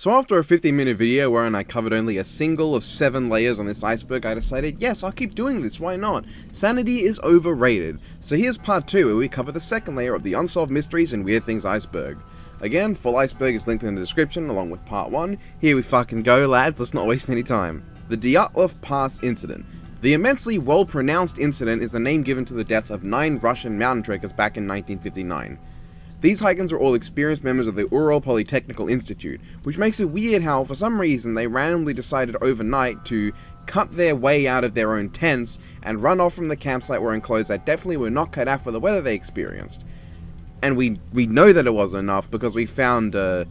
So after a 15-minute video wherein I covered only a single of 7 layers on this iceberg, I decided, yes, I'll keep doing this, why not? Sanity is overrated. So here's part 2, where we cover the second layer of the Unsolved Mysteries and Weird Things iceberg. Again, full iceberg is linked in the description along with part 1. Here we fucking go, lads, let's not waste any time. The Dyatlov Pass Incident. The immensely well-pronounced incident is the name given to the death of 9 Russian mountain trekkers back in 1959. These hikers are all experienced members of the Ural Polytechnical Institute, which makes it weird how, for some reason, they randomly decided overnight to cut their way out of their own tents and run off from the campsite wearing clothes that definitely were not cut out for the weather they experienced. And we know that it wasn't enough because we found, they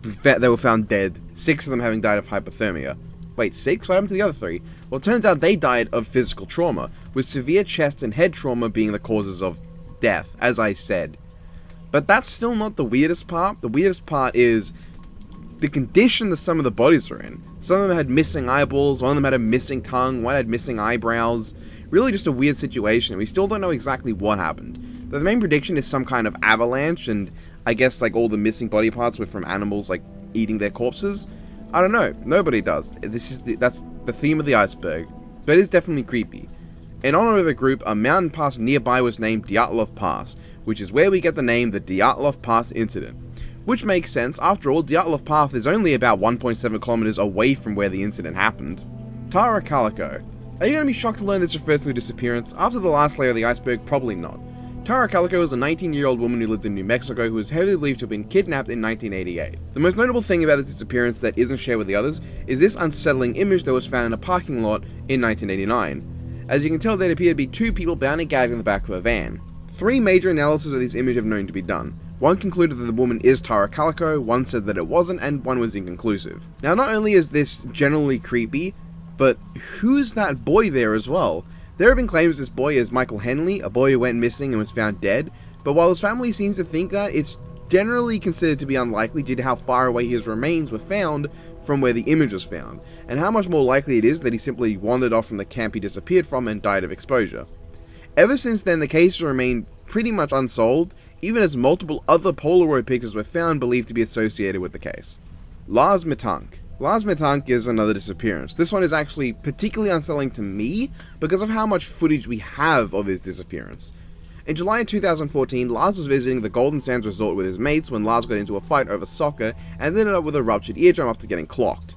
were found dead, 6 of them having died of hypothermia. Wait, 6? What happened to the other 3? Well, it turns out they died of physical trauma, with severe chest and head trauma being the causes of death, as I said. But that's still not the weirdest part. The weirdest part is the condition that some of the bodies are in. Some of them had missing eyeballs, one of them had a missing tongue, one had missing eyebrows. Really just a weird situation. We still don't know exactly what happened. The main prediction is some kind of avalanche, and I guess like all the missing body parts were from animals like eating their corpses. I don't know. Nobody does. That's the theme of the iceberg. But it is definitely creepy. In honor of the group, a mountain pass nearby was named Dyatlov Pass, which is where we get the name the Dyatlov Pass Incident. Which makes sense, after all, Dyatlov Pass is only about 1.7 kilometers away from where the incident happened. Tara Calico. Are you going to be shocked to learn this refers to a disappearance? After the last layer of the iceberg, probably not. Tara Calico is a 19-year-old woman who lived in New Mexico who is heavily believed to have been kidnapped in 1988. The most notable thing about this disappearance that isn't shared with the others is this unsettling image that was found in a parking lot in 1989. As you can tell, there appear to be 2 people bound and gagged in the back of a van. 3 major analyses of this image have known to be done. One concluded that the woman is Tara Calico, one said that it wasn't, and one was inconclusive. Now, not only is this generally creepy, but who's that boy there as well? There have been claims this boy is Michael Henley, a boy who went missing and was found dead, but while his family seems to think that, it's generally considered to be unlikely due to how far away his remains were found from where the image was found, and how much more likely it is that he simply wandered off from the camp he disappeared from and died of exposure. Ever since then, the case has remained pretty much unsolved, even as multiple other Polaroid pictures were found believed to be associated with the case. Lars Metank. Lars Metank is another disappearance. This one is actually particularly unsettling to me because of how much footage we have of his disappearance. In July 2014, Lars was visiting the Golden Sands Resort with his mates when Lars got into a fight over soccer and ended up with a ruptured eardrum after getting clocked.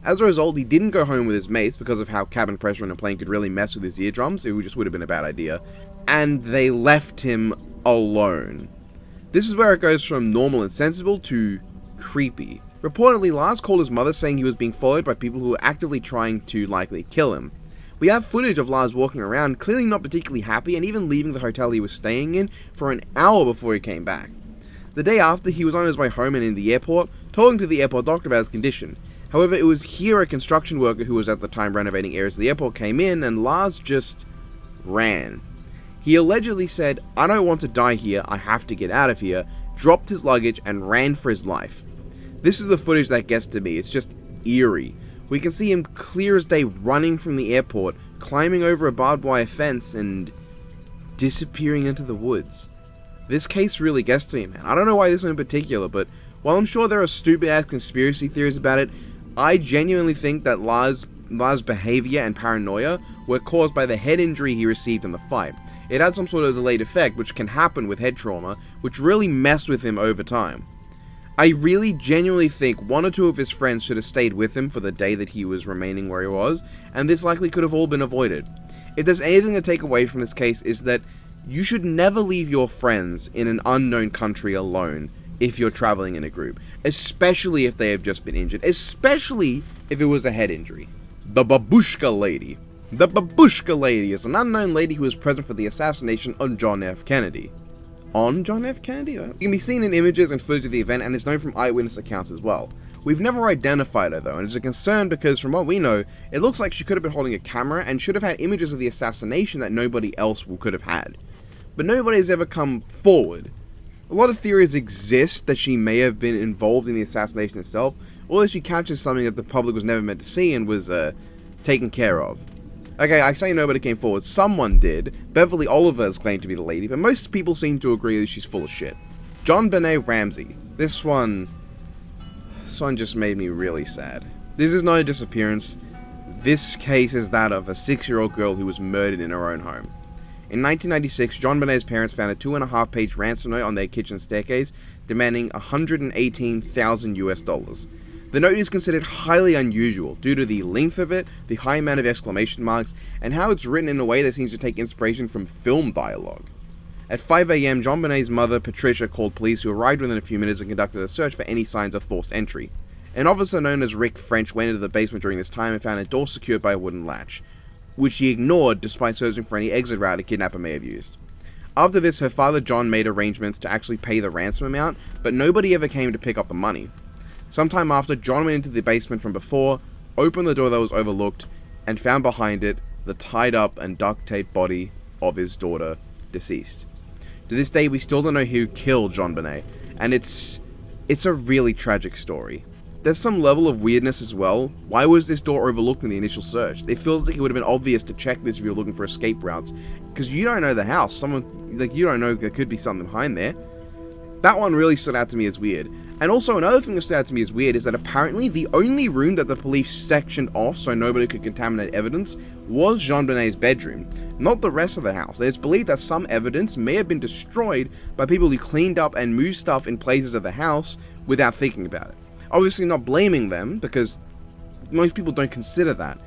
As a result, he didn't go home with his mates because of how cabin pressure in a plane could really mess with his eardrums, it just would have been a bad idea, and they left him alone. This is where it goes from normal and sensible to creepy. Reportedly, Lars called his mother saying he was being followed by people who were actively trying to likely kill him. We have footage of Lars walking around, clearly not particularly happy, and even leaving the hotel he was staying in for an hour before he came back. The day after, he was on his way home and in the airport, talking to the airport doctor about his condition. However, it was here a construction worker who was at the time renovating areas of the airport came in, and Lars just ran. He allegedly said, "I don't want to die here, I have to get out of here," dropped his luggage, and ran for his life. This is the footage that gets to me, it's just eerie. We can see him clear as day running from the airport, climbing over a barbed wire fence, and disappearing into the woods. This case really gets to me, man. I don't know why this one in particular, but while I'm sure there are stupid-ass conspiracy theories about it, I genuinely think that Lars' behavior and paranoia were caused by the head injury he received in the fight. It had some sort of delayed effect, which can happen with head trauma, which really messed with him over time. I really genuinely think 1 or 2 of his friends should have stayed with him for the day that he was remaining where he was, and this likely could have all been avoided. If there's anything to take away from this case is that you should never leave your friends in an unknown country alone if you're traveling in a group, especially if they have just been injured, especially if it was a head injury. The Babushka Lady. The Babushka Lady is an unknown lady who was present for the assassination of John F. Kennedy. On John F. Kennedy? It can be seen in images and footage of the event and is known from eyewitness accounts as well. We've never identified her though, and it's a concern because from what we know, it looks like she could have been holding a camera and should have had images of the assassination that nobody else could have had. But nobody has ever come forward. A lot of theories exist that she may have been involved in the assassination itself, or that she captured something that the public was never meant to see and was taken care of. Okay, I say nobody came forward. Someone did. Beverly Oliver is claimed to be the lady, but most people seem to agree that she's full of shit. Jonbenet Ramsey. This one This one just made me really sad. This is not a disappearance. This case is that of a 6-year-old girl who was murdered in her own home. In 1996, Jonbenet's parents found a 2.5-page ransom note on their kitchen staircase, demanding $118,000 US. The note is considered highly unusual due to the length of it, the high amount of exclamation marks, and how it's written in a way that seems to take inspiration from film dialogue. At 5 AM, Jonbenet's mother, Patricia, called police, who arrived within a few minutes and conducted a search for any signs of forced entry. An officer known as Rick French went into the basement during this time and found a door secured by a wooden latch, which he ignored despite searching for any exit route a kidnapper may have used. After this, her father John made arrangements to actually pay the ransom amount, but nobody ever came to pick up the money. Sometime after, John went into the basement from before, opened the door that was overlooked, and found behind it the tied up and duct taped body of his daughter, deceased. To this day, we still don't know who killed Jonbenet, and it's a really tragic story. There's some level of weirdness as well. Why was this door overlooked in the initial search? It feels like it would have been obvious to check this if you're looking for escape routes, because you don't know the house. You don't know there could be something behind there. That one really stood out to me as weird. And also another thing that stood out to me as weird is that apparently the only room that the police sectioned off so nobody could contaminate evidence was Jonbenet's bedroom, not the rest of the house. And it's believed that some evidence may have been destroyed by people who cleaned up and moved stuff in places of the house without thinking about it. Obviously not blaming them, because most people don't consider that,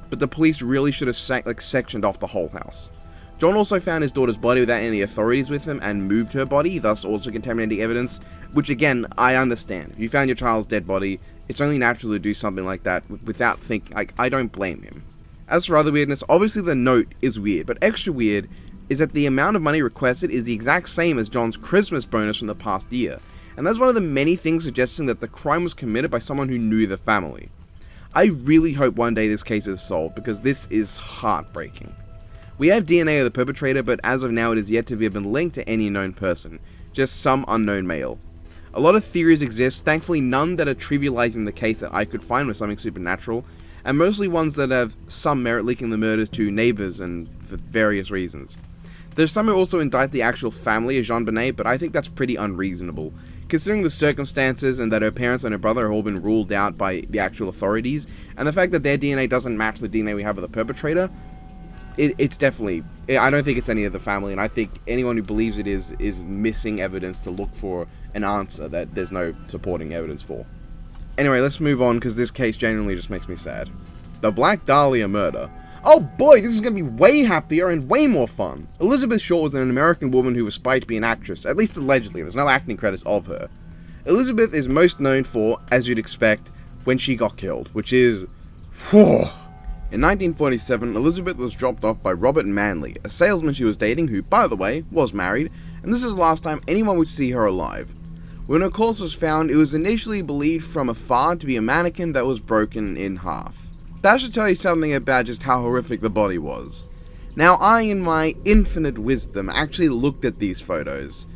but the police really should have sectioned off the whole house. John also found his daughter's body without any authorities with him and moved her body, thus also contaminating evidence, which again, I understand. If you found your child's dead body, it's only natural to do something like that without thinking. I don't blame him. As for other weirdness, obviously the note is weird, but extra weird is that the amount of money requested is the exact same as John's Christmas bonus from the past year. And that's one of the many things suggesting that the crime was committed by someone who knew the family. I really hope one day this case is solved, because this is heartbreaking. We have DNA of the perpetrator, but as of now it is yet to have been linked to any known person, just some unknown male. A lot of theories exist, thankfully none that are trivializing the case that I could find with something supernatural, and mostly ones that have some merit linking the murders to neighbors and for various reasons. There's some who also indict the actual family of Jonbenet, but I think that's pretty unreasonable, considering the circumstances and that her parents and her brother have all been ruled out by the actual authorities, and the fact that their DNA doesn't match the DNA we have of the perpetrator. It's definitely, I don't think it's any of the family, and I think anyone who believes it is missing evidence to look for an answer that there's no supporting evidence for. Anyway, let's move on, because this case genuinely just makes me sad. The Black Dahlia murder. Oh boy, this is going to be way happier and way more fun. Elizabeth Short was an American woman who aspired to be an actress, at least allegedly. There's no acting credits of her. Elizabeth is most known for, as you'd expect, when she got killed, which is... whew. In 1947, Elizabeth was dropped off by Robert Manley, a salesman she was dating who, by the way, was married, and this is the last time anyone would see her alive. When her corpse was found, it was initially believed from afar to be a mannequin that was broken in half. That should tell you something about just how horrific the body was. Now, I, in my infinite wisdom, actually looked at these photos.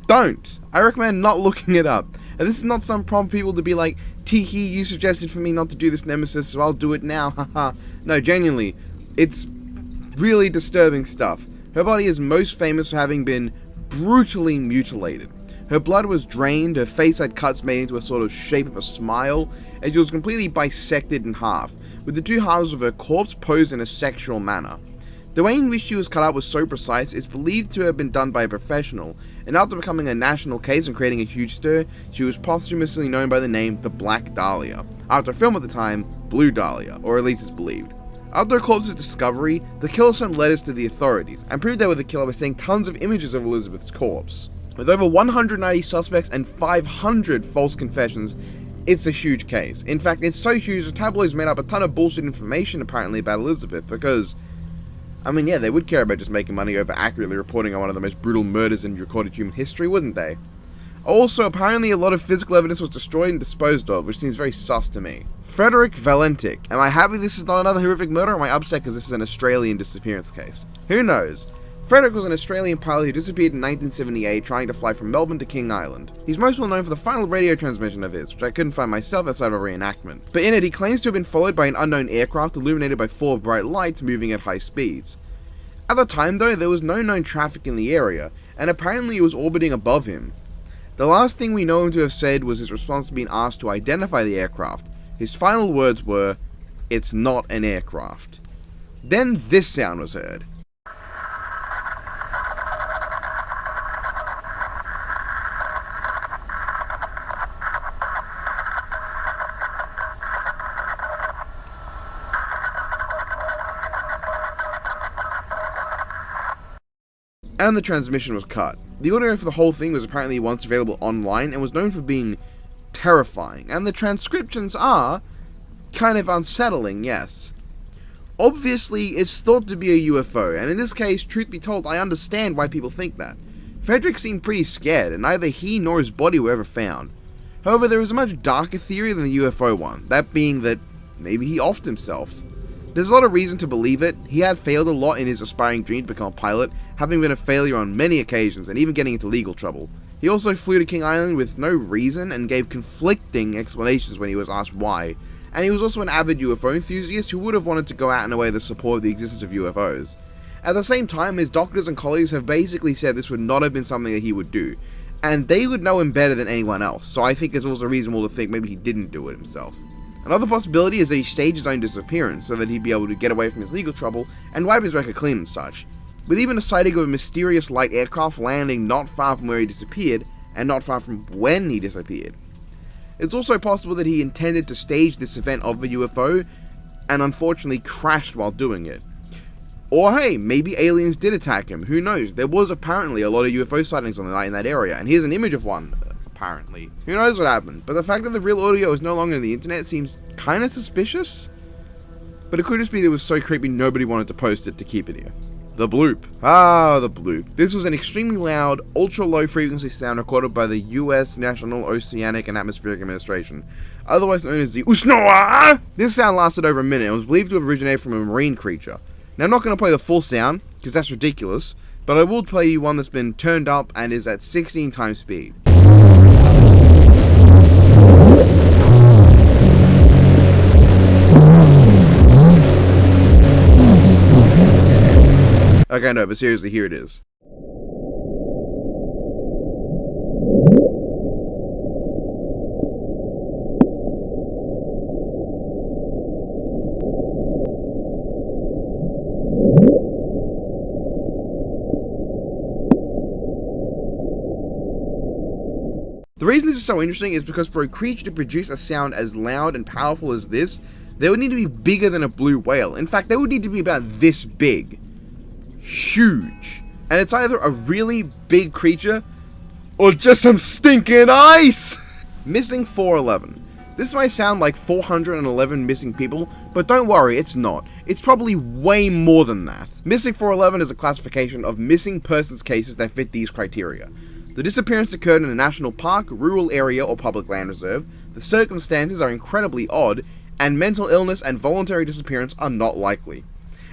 Don't! I recommend not looking it up. And this is not some prompt people to be like, Tee-hee, you suggested for me not to do this nemesis, so I'll do it now, haha. No, genuinely, it's really disturbing stuff. Her body is most famous for having been brutally mutilated. Her blood was drained, her face had cuts made into a sort of shape of a smile, and she was completely bisected in half, with the two halves of her corpse posed in a sexual manner. The way in which she was cut up was so precise, it's believed to have been done by a professional, and after becoming a national case and creating a huge stir, she was posthumously known by the name the Black Dahlia, after a film at the time, Blue Dahlia, or at least it's believed. After her corpse's discovery, the killer sent letters to the authorities, and proved they were the killer by sending tons of images of Elizabeth's corpse. With over 190 suspects and 500 false confessions, it's a huge case. In fact, it's so huge the tabloids made up a ton of bullshit information apparently about Elizabeth, because... I mean, yeah, they would care about just making money over accurately reporting on one of the most brutal murders in recorded human history, wouldn't they? Also, apparently a lot of physical evidence was destroyed and disposed of, which seems very sus to me. Frederick Valentine. Am I happy this is not another horrific murder, or am I upset because this is an Australian disappearance case? Who knows? Frederick was an Australian pilot who disappeared in 1978 trying to fly from Melbourne to King Island. He's most well known for the final radio transmission of his, which I couldn't find myself outside of a reenactment. But in it, he claims to have been followed by an unknown aircraft illuminated by 4 bright lights moving at high speeds. At the time though, there was no known traffic in the area, and apparently it was orbiting above him. The last thing we know him to have said was his response to being asked to identify the aircraft. His final words were, "It's not an aircraft." Then this sound was heard. And the transmission was cut. The audio for the whole thing was apparently once available online and was known for being terrifying, and the transcriptions are kind of unsettling, yes. Obviously, it's thought to be a UFO, and in this case, truth be told, I understand why people think that. Frederick seemed pretty scared, and neither he nor his body were ever found. However, there is a much darker theory than the UFO one, that being that maybe he offed himself. There's a lot of reason to believe it. He had failed a lot in his aspiring dream to become a pilot, having been a failure on many occasions and even getting into legal trouble. He also flew to King Island with no reason and gave conflicting explanations when he was asked why, and he was also an avid UFO enthusiast who would have wanted to go out in a way that supported the existence of UFOs. At the same time, his doctors and colleagues have basically said this would not have been something that he would do, and they would know him better than anyone else, so I think it's also reasonable to think maybe he didn't do it himself. Another possibility is that he staged his own disappearance so that he'd be able to get away from his legal trouble and wipe his record clean and such, with even a sighting of a mysterious light aircraft landing not far from where he disappeared and not far from when he disappeared. It's also possible that he intended to stage this event of a UFO and unfortunately crashed while doing it. Or hey, maybe aliens did attack him, who knows? There was apparently a lot of UFO sightings on the night in that area, and here's an image of one. Apparently. Who knows what happened, but the fact that the real audio is no longer on the internet seems kinda suspicious. But it could just be that it was so creepy nobody wanted to post it to keep it here. The bloop. Ah, the bloop. This was an extremely loud, ultra-low frequency sound recorded by the US National Oceanic and Atmospheric Administration, otherwise known as the USNOA! This sound lasted over a minute and was believed to have originated from a marine creature. Now I'm not going to play the full sound, because that's ridiculous, but I will play you one that's been turned up and is at 16 times speed. Okay, no, but seriously, here it is. The reason this is so interesting is because for a creature to produce a sound as loud and powerful as this, they would need to be bigger than a blue whale. In fact, they would need to be about this big. Huge. And it's either a really big creature or just some stinking ice! Missing 411. This may sound like 411 missing people, but don't worry, it's not. It's probably way more than that. Missing 411 is a classification of missing persons cases that fit these criteria. The disappearance occurred in a national park, rural area, or public land reserve. The circumstances are incredibly odd, and mental illness and voluntary disappearance are not likely.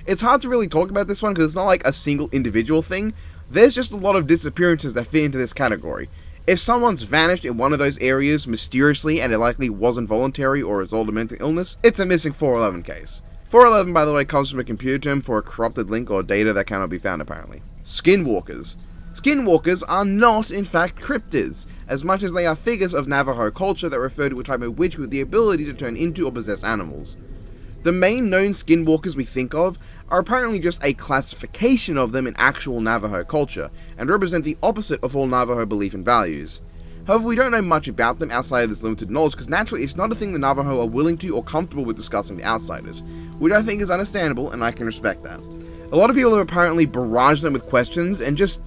It's hard to really talk about this one because it's not like a single individual thing. There's just a lot of disappearances that fit into this category. If someone's vanished in one of those areas mysteriously and it likely wasn't voluntary or a result of mental illness, it's a missing 411 case. 411, by the way, comes from a computer term for a corrupted link or data that cannot be found apparently. Skinwalkers. Skinwalkers are not, in fact, cryptids, as much as they are figures of Navajo culture that refer to a type of witch with the ability to turn into or possess animals. The main known skinwalkers we think of are apparently just a classification of them in actual Navajo culture, and represent the opposite of all Navajo belief and values. However, we don't know much about them outside of this limited knowledge because naturally it's not a thing the Navajo are willing to or comfortable with discussing to outsiders, which I think is understandable and I can respect that. A lot of people have apparently barraged them with questions and just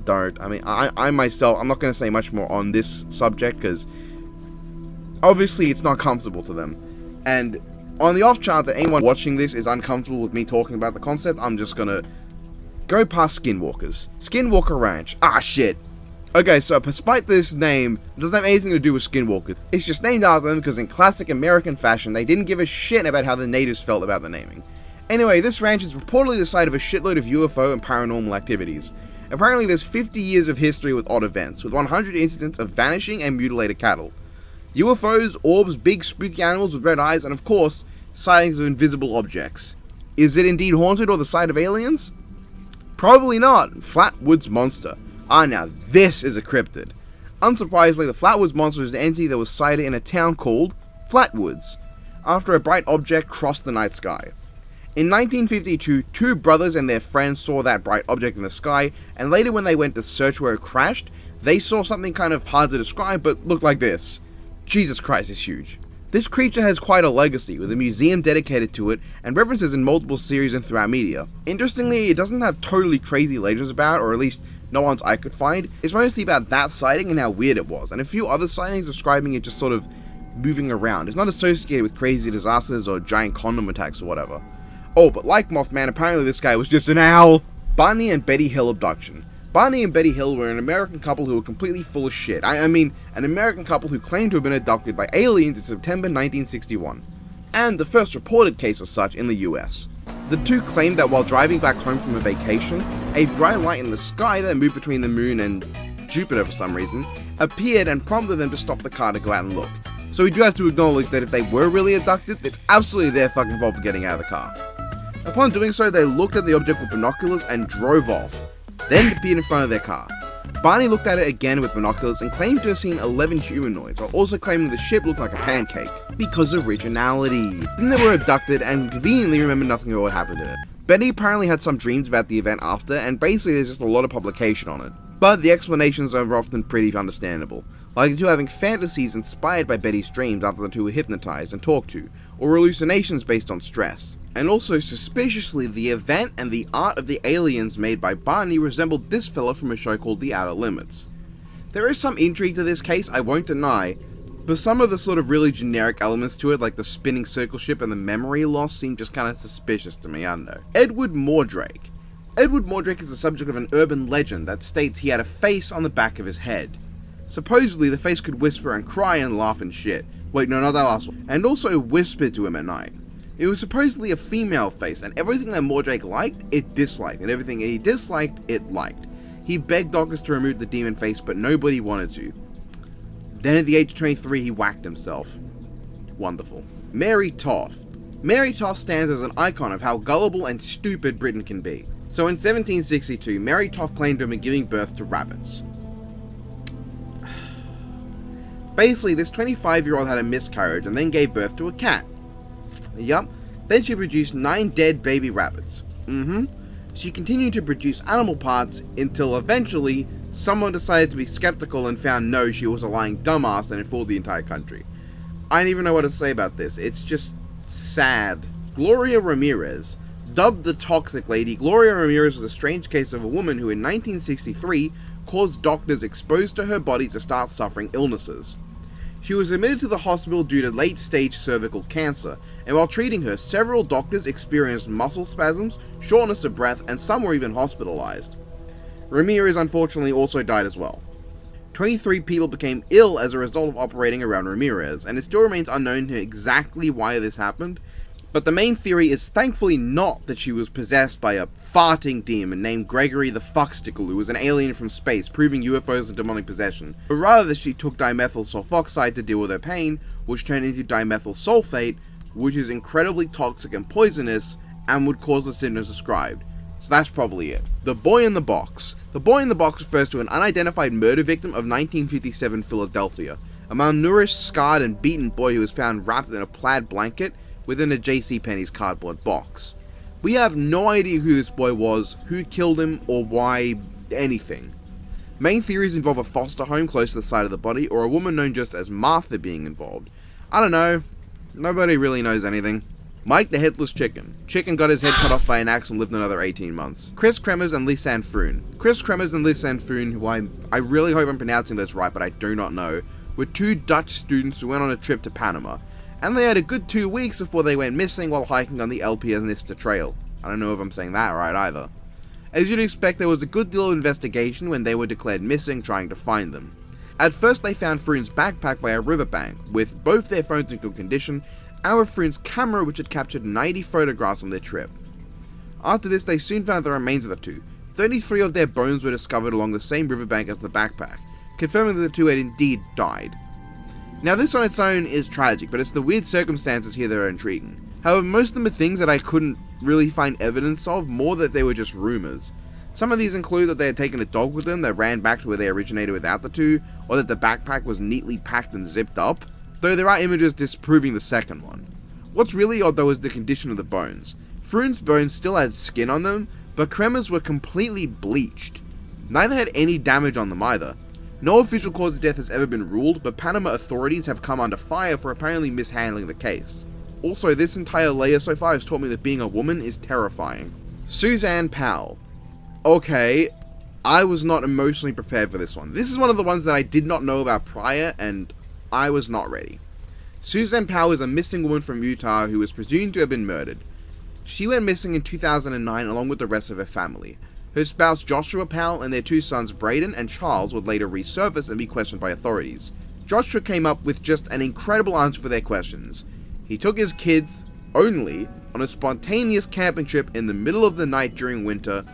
don't. I mean, I myself, I'm not going to say much more on this subject because obviously it's not comfortable to them, and on the off chance that anyone watching this is uncomfortable with me talking about the concept, I'm just gonna go past Skinwalkers. Skinwalker Ranch. Ah, shit. Okay, so despite this name, it doesn't have anything to do with Skinwalkers. It's just named after them because in classic American fashion, they didn't give a shit about how the natives felt about the naming. Anyway, this ranch is reportedly the site of a shitload of UFO and paranormal activities. Apparently there's 50 years of history with odd events, with 100 incidents of vanishing and mutilated cattle. UFOs, orbs, big spooky animals with red eyes, and of course, sightings of invisible objects. Is it indeed haunted or the site of aliens? Probably not. Flatwoods Monster. Ah, now this is a cryptid. Unsurprisingly, the Flatwoods Monster is an entity that was sighted in a town called Flatwoods, after a bright object crossed the night sky. In 1952, two brothers and their friends saw that bright object in the sky, and later when they went to search where it crashed, they saw something kind of hard to describe but looked like this. Jesus Christ, it's huge. This creature has quite a legacy, with a museum dedicated to it and references in multiple series and throughout media. Interestingly, it doesn't have totally crazy legends about, or at least no ones I could find. It's mostly about that sighting and how weird it was, and a few other sightings describing it just sort of moving around. It's not associated with crazy disasters or giant condom attacks or whatever. Oh, but like Mothman, apparently this guy was just an owl. Barney and Betty Hill abduction. Barney and Betty Hill were an American couple who were completely full of shit. I mean, an American couple who claimed to have been abducted by aliens in September 1961. And the first reported case of such in the US. The two claimed that while driving back home from a vacation, a bright light in the sky that moved between the moon and Jupiter for some reason appeared and prompted them to stop the car to go out and look. So we do have to acknowledge that if they were really abducted, it's absolutely their fucking fault for getting out of the car. Upon doing so, they looked at the object with binoculars and drove off, then it appeared in front of their car. Barney looked at it again with binoculars and claimed to have seen 11 humanoids, while also claiming the ship looked like a pancake, because of originality. Then they were abducted and conveniently remembered nothing of what happened to it. Betty apparently had some dreams about the event after, and basically there's just a lot of publication on it. But the explanations are often pretty understandable, like the two having fantasies inspired by Betty's dreams after the two were hypnotized and talked to, or hallucinations based on stress. And also, suspiciously, the event and the art of the aliens made by Barney resembled this fella from a show called The Outer Limits. There is some intrigue to this case, I won't deny, but some of the sort of really generic elements to it, like the spinning circle ship and the memory loss, seem just kind of suspicious to me, I don't know. Edward Mordrake. Edward Mordrake is the subject of an urban legend that states he had a face on the back of his head. Supposedly, the face could whisper and cry and laugh and shit. Wait, no, not that last one. And also whispered to him at night. It was supposedly a female face, and everything that Mordrake liked, it disliked, and everything he disliked, it liked. He begged doctors to remove the demon face, but nobody wanted to. Then at the age of 23, he whacked himself. Wonderful. Mary Toth. Mary Toth stands as an icon of how gullible and stupid Britain can be. So in 1762, Mary Toth claimed to have been giving birth to rabbits. Basically, this 25-year-old had a miscarriage and then gave birth to a cat. Yup, then she produced 9 dead baby rabbits. She continued to produce animal parts until eventually someone decided to be skeptical and found no, she was a lying dumbass and it fooled the entire country. I don't even know what to say about this, it's just sad. Gloria Ramirez. Dubbed the Toxic Lady, Gloria Ramirez was a strange case of a woman who in 1963 caused doctors exposed to her body to start suffering illnesses. She was admitted to the hospital due to late-stage cervical cancer, and while treating her, several doctors experienced muscle spasms, shortness of breath, and some were even hospitalized. Ramirez unfortunately also died as well. 23 people became ill as a result of operating around Ramirez, and it still remains unknown exactly why this happened, but the main theory is thankfully not that she was possessed by a farting demon named Gregory the Fuckstickle, who was an alien from space proving UFOs and demonic possession, but rather that she took dimethyl sulfoxide to deal with her pain, which turned into dimethyl sulfate, which is incredibly toxic and poisonous and would cause the symptoms described. So that's probably it. The Boy in the Box. The Boy in the Box refers to an unidentified murder victim of 1957 Philadelphia, a malnourished, scarred, and beaten boy who was found wrapped in a plaid blanket within a JCPenney's cardboard box. We have no idea who this boy was, who killed him, or why anything. Main theories involve a foster home close to the site of the body, or a woman known just as Martha being involved. I don't know. Nobody really knows anything. Mike the Headless Chicken. Chicken got his head cut off by an axe and lived another 18 months. Chris Kremers and Lisanne Foon. Chris Kremers and Lisanne Foon, who I really hope I'm pronouncing this right, but I do not know, were two Dutch students who went on a trip to Panama, and they had a good 2 weeks before they went missing while hiking on the El Pianista Trail. I don't know if I'm saying that right either. As you'd expect, there was a good deal of investigation when they were declared missing, trying to find them. At first they found Froon's backpack by a riverbank, with both their phones in good condition, and with Froon's camera which had captured 90 photographs on their trip. After this they soon found the remains of the two. 33 of their bones were discovered along the same riverbank as the backpack, confirming that the two had indeed died. Now this on its own is tragic, but it's the weird circumstances here that are intriguing. However, most of them are things that I couldn't really find evidence of, more that they were just rumours. Some of these include that they had taken a dog with them that ran back to where they originated without the two, or that the backpack was neatly packed and zipped up, though there are images disproving the second one. What's really odd though is the condition of the bones. Froon's bones still had skin on them, but Kremer's were completely bleached. Neither had any damage on them either. No official cause of death has ever been ruled, but Panama authorities have come under fire for apparently mishandling the case. Also, this entire layer so far has taught me that being a woman is terrifying. Suzanne Powell. Okay, I was not emotionally prepared for this one. This is one of the ones that I did not know about prior, and I was not ready. Suzanne Powell is a missing woman from Utah who is presumed to have been murdered. She went missing in 2009 along with the rest of her family. Her spouse Joshua Powell and their two sons Braden and Charles would later resurface and be questioned by authorities. Joshua came up with just an incredible answer for their questions. He took his kids, only, on a spontaneous camping trip in the middle of the night during winter,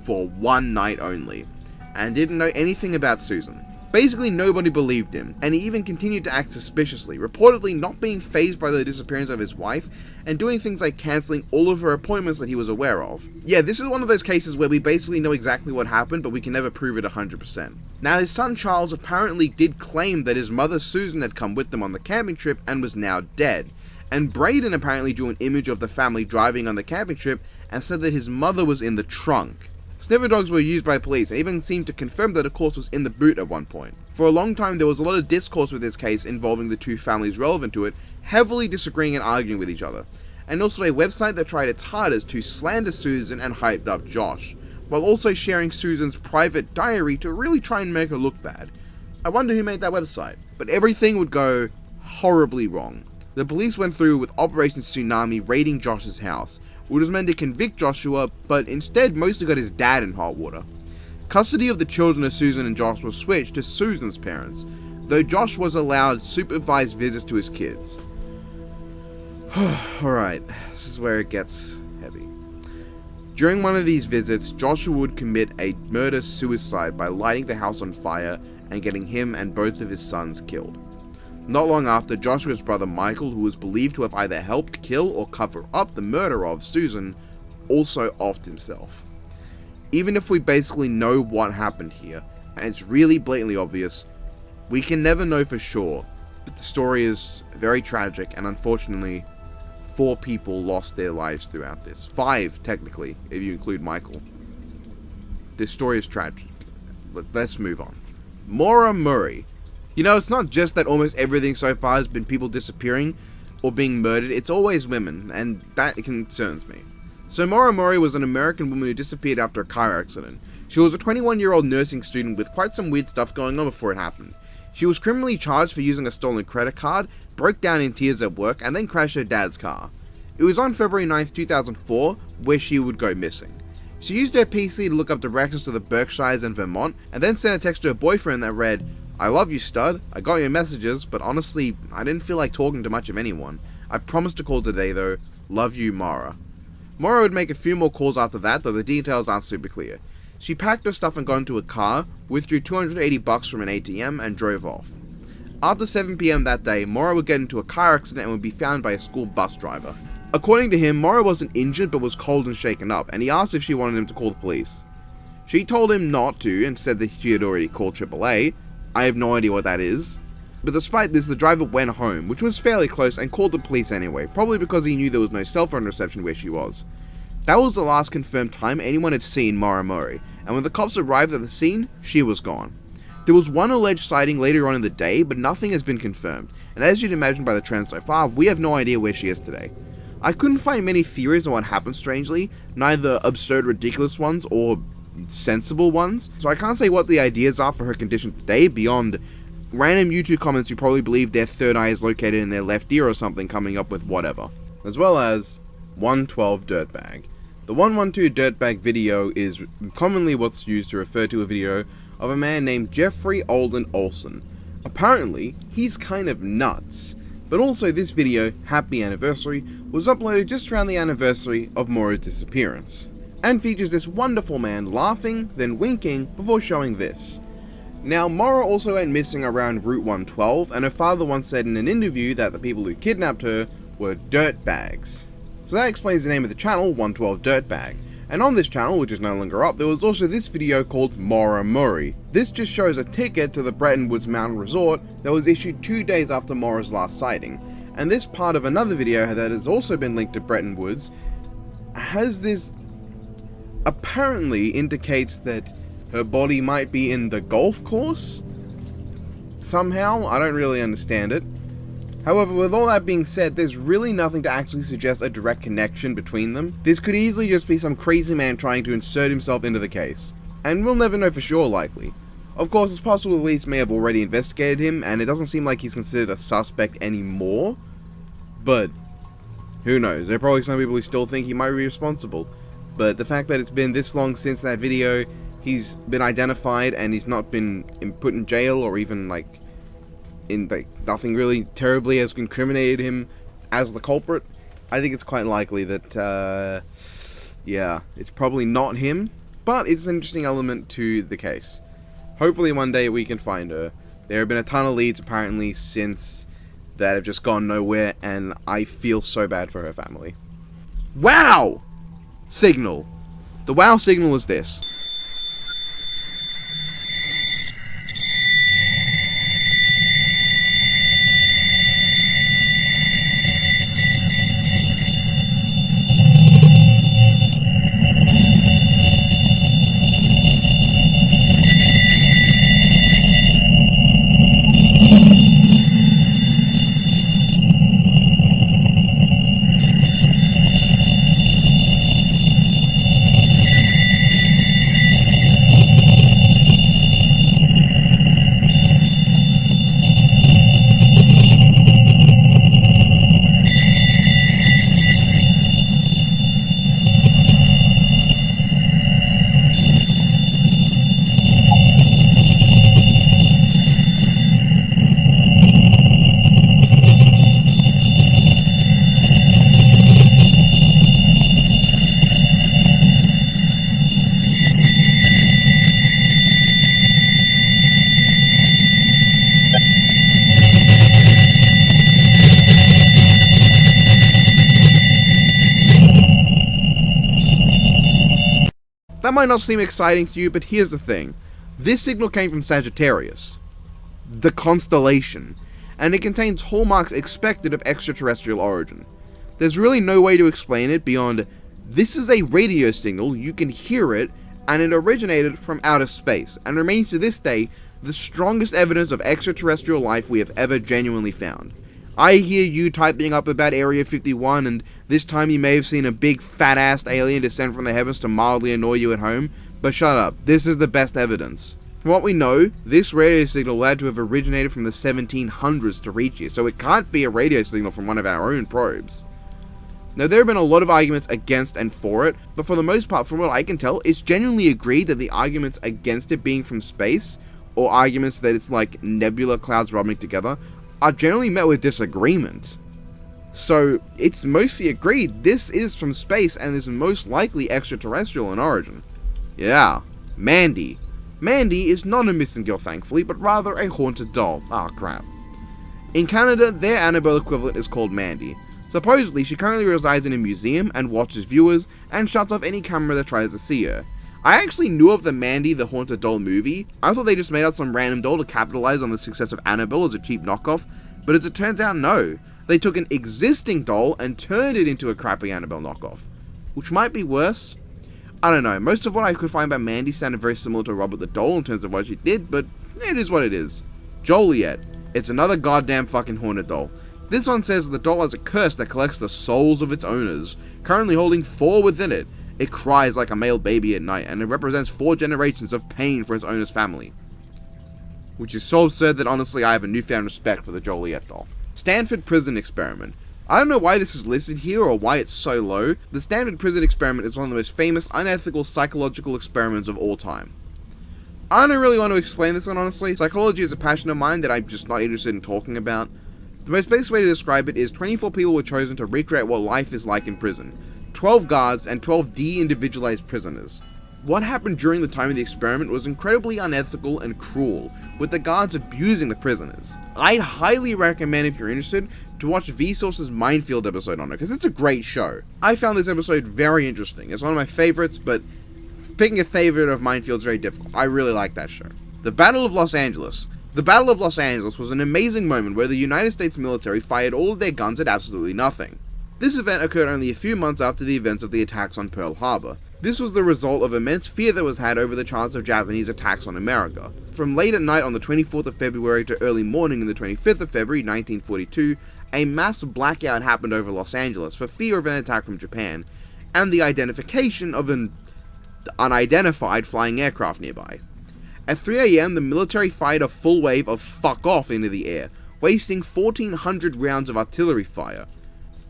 for one night only, and didn't know anything about Susan. Basically nobody believed him, and he even continued to act suspiciously, reportedly not being fazed by the disappearance of his wife, and doing things like cancelling all of her appointments that he was aware of. Yeah, this is one of those cases where we basically know exactly what happened, but we can never prove it 100%. Now, his son Charles apparently did claim that his mother Susan had come with them on the camping trip and was now dead, and Braden apparently drew an image of the family driving on the camping trip and said that his mother was in the trunk. Sniffer dogs were used by police and even seemed to confirm that a corpse was in the boot at one point. For a long time there was a lot of discourse with this case involving the two families relevant to it, heavily disagreeing and arguing with each other, and also a website that tried its hardest to slander Susan and hyped up Josh, while also sharing Susan's private diary to really try and make her look bad. I wonder who made that website, but everything would go horribly wrong. The police went through with Operation Tsunami raiding Josh's house, which was meant to convict Joshua, but instead mostly got his dad in hot water. Custody of the children of Susan and Josh was switched to Susan's parents, though Josh was allowed supervised visits to his kids. Alright, this is where it gets heavy. During one of these visits, Joshua would commit a murder-suicide by lighting the house on fire and getting him and both of his sons killed. Not long after, Joshua's brother Michael, who was believed to have either helped kill or cover up the murder of Susan, also offed himself. Even if we basically know what happened here, and it's really blatantly obvious, we can never know for sure, but the story is very tragic, and unfortunately, 4 people lost their lives throughout this. 5, technically, if you include Michael. This story is tragic, but let's move on. Maruura Murray. You know, it's not just that almost everything so far has been people disappearing or being murdered, it's always women, and that concerns me. So Maruura Murray was an American woman who disappeared after a car accident. She was a 21-year-old nursing student with quite some weird stuff going on before it happened. She was criminally charged for using a stolen credit card, broke down in tears at work, and then crashed her dad's car. It was on February 9th, 2004, where she would go missing. She used her PC to look up directions to the Berkshires and Vermont, and then sent a text to her boyfriend that read, "I love you, stud. I got your messages, but honestly, I didn't feel like talking to much of anyone. I promised to call today though. Love you, Maruura." Maruura would make a few more calls after that, though the details aren't super clear. She packed her stuff and got into a car, withdrew $280 from an ATM, and drove off. After 7 PM that day, Maruura would get into a car accident and would be found by a school bus driver. According to him, Maruura wasn't injured but was cold and shaken up, and he asked if she wanted him to call the police. She told him not to and said that she had already called AAA. I have no idea what that is. But despite this, the driver went home, which was fairly close, and called the police anyway, probably because he knew there was no cell phone reception where she was. That was the last confirmed time anyone had seen Maruura Murray, and when the cops arrived at the scene, she was gone. There was one alleged sighting later on in the day, but nothing has been confirmed, and as you'd imagine by the trend so far, we have no idea where she is today. I couldn't find many theories on what happened strangely, neither absurd ridiculous ones or sensible ones, so I can't say what the ideas are for her condition today beyond random YouTube comments who probably believe their third eye is located in their left ear or something coming up with whatever. As well as 112 Dirtbag. The 112 Dirtbag video is commonly what's used to refer to a video of a man named Jeffrey Olden Olsen. Apparently, he's kind of nuts. But also this video, Happy Anniversary, was uploaded just around the anniversary of Maruura's disappearance, and features this wonderful man laughing, then winking, before showing this. Now, Maruura also went missing around Route 112, and her father once said in an interview that the people who kidnapped her were dirtbags. So that explains the name of the channel, 112 Dirtbag. And on this channel, which is no longer up, there was also this video called Maruura Murray. This just shows a ticket to the Bretton Woods Mountain Resort that was issued 2 days after Maura's last sighting. And this part of another video that has also been linked to Bretton Woods has this, apparently indicates that her body might be in the golf course? Somehow, I don't really understand it. However, with all that being said, there's really nothing to actually suggest a direct connection between them. This could easily just be some crazy man trying to insert himself into the case. And we'll never know for sure, likely. Of course, it's possible the police may have already investigated him, and it doesn't seem like he's considered a suspect anymore. But, who knows? There are probably some people who still think he might be responsible. But the fact that it's been this long since that video, he's been identified and he's not been put in jail or even nothing really terribly has incriminated him as the culprit, I think it's quite likely that, yeah, it's probably not him, but it's an interesting element to the case. Hopefully one day we can find her. There have been a ton of leads apparently since that have just gone nowhere, and I feel so bad for her family. Wow! Signal. The wow signal is this. That might not seem exciting to you, but here's the thing. This signal came from Sagittarius, the constellation, and it contains hallmarks expected of extraterrestrial origin. There's really no way to explain it beyond, this is a radio signal, you can hear it, and it originated from outer space, and remains to this day the strongest evidence of extraterrestrial life we have ever genuinely found. I hear you typing up about Area 51, and this time you may have seen a big fat-assed alien descend from the heavens to mildly annoy you at home, but shut up, this is the best evidence. From what we know, this radio signal had to have originated from the 1700s to reach here, so it can't be a radio signal from one of our own probes. Now, there have been a lot of arguments against and for it, but for the most part, from what I can tell, it's genuinely agreed that the arguments against it being from space, or arguments that it's like nebula clouds rubbing together, are generally met with disagreement. So, it's mostly agreed this is from space and is most likely extraterrestrial in origin. Yeah, Mandy. Mandy is not a missing girl, thankfully, but rather a haunted doll. Ah, crap. In Canada, their Annabelle equivalent is called Mandy. Supposedly, she currently resides in a museum and watches viewers and shuts off any camera that tries to see her. I actually knew of the Mandy the Haunted Doll movie. I thought they just made out some random doll to capitalize on the success of Annabelle as a cheap knockoff, but as it turns out, no. They took an existing doll and turned it into a crappy Annabelle knockoff. Which might be worse. I don't know, most of what I could find about Mandy sounded very similar to Robert the Doll in terms of what she did, but it is what it is. Joliet. It's another goddamn fucking haunted doll. This one says the doll has a curse that collects the souls of its owners, currently holding 4 within it. It cries like a male baby at night, and it represents 4 generations of pain for its owner's family. Which is so absurd that honestly I have a newfound respect for the Joliet doll. Stanford Prison Experiment. I don't know why this is listed here or why it's so low. The Stanford Prison Experiment is one of the most famous, unethical psychological experiments of all time. I don't really want to explain this one honestly. Psychology is a passion of mine that I'm just not interested in talking about. The most basic way to describe it is 24 people were chosen to recreate what life is like in prison. 12 guards and 12 de-individualized prisoners. What happened during the time of the experiment was incredibly unethical and cruel, with the guards abusing the prisoners. I'd highly recommend, if you're interested, to watch Vsauce's Minefield episode on it, because it's a great show. I found this episode very interesting. It's one of my favorites, but picking a favorite of Minefield is very difficult. I really like that show. The Battle of Los Angeles. The Battle of Los Angeles was an amazing moment where the United States military fired all of their guns at absolutely nothing. This event occurred only a few months after the events of the attacks on Pearl Harbor. This was the result of immense fear that was had over the chance of Japanese attacks on America. From late at night on the 24th of February to early morning on the 25th of February 1942, a mass blackout happened over Los Angeles for fear of an attack from Japan, and the identification of an unidentified flying aircraft nearby. At 3 AM, the military fired a full wave of fuck off into the air, wasting 1,400 rounds of artillery fire.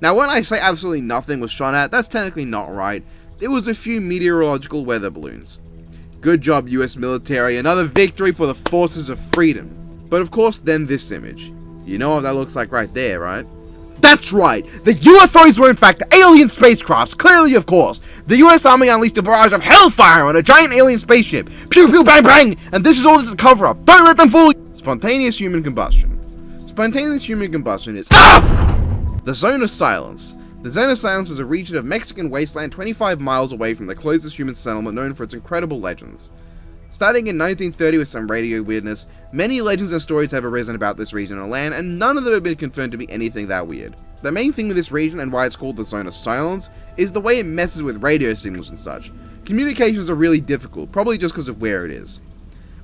Now, when I say absolutely nothing was shot at, that's technically not right. There was a few meteorological weather balloons. Good job, US military, another victory for the forces of freedom. But of course, then this image. You know what that looks like right there, right? That's right! The UFOs were in fact alien spacecrafts, clearly of course! The US Army unleashed a barrage of hellfire on a giant alien spaceship! Pew pew bang bang! And this is all just a cover-up! Don't let them fool you! Spontaneous human combustion. Spontaneous human combustion is the Zone of Silence. The Zone of Silence is a region of Mexican wasteland 25 miles away from the closest human settlement known for its incredible legends. Starting in 1930 with some radio weirdness, many legends and stories have arisen about this region of land, and none of them have been confirmed to be anything that weird. The main thing with this region, and why it's called the Zone of Silence, is the way it messes with radio signals and such. Communications are really difficult, probably just because of where it is.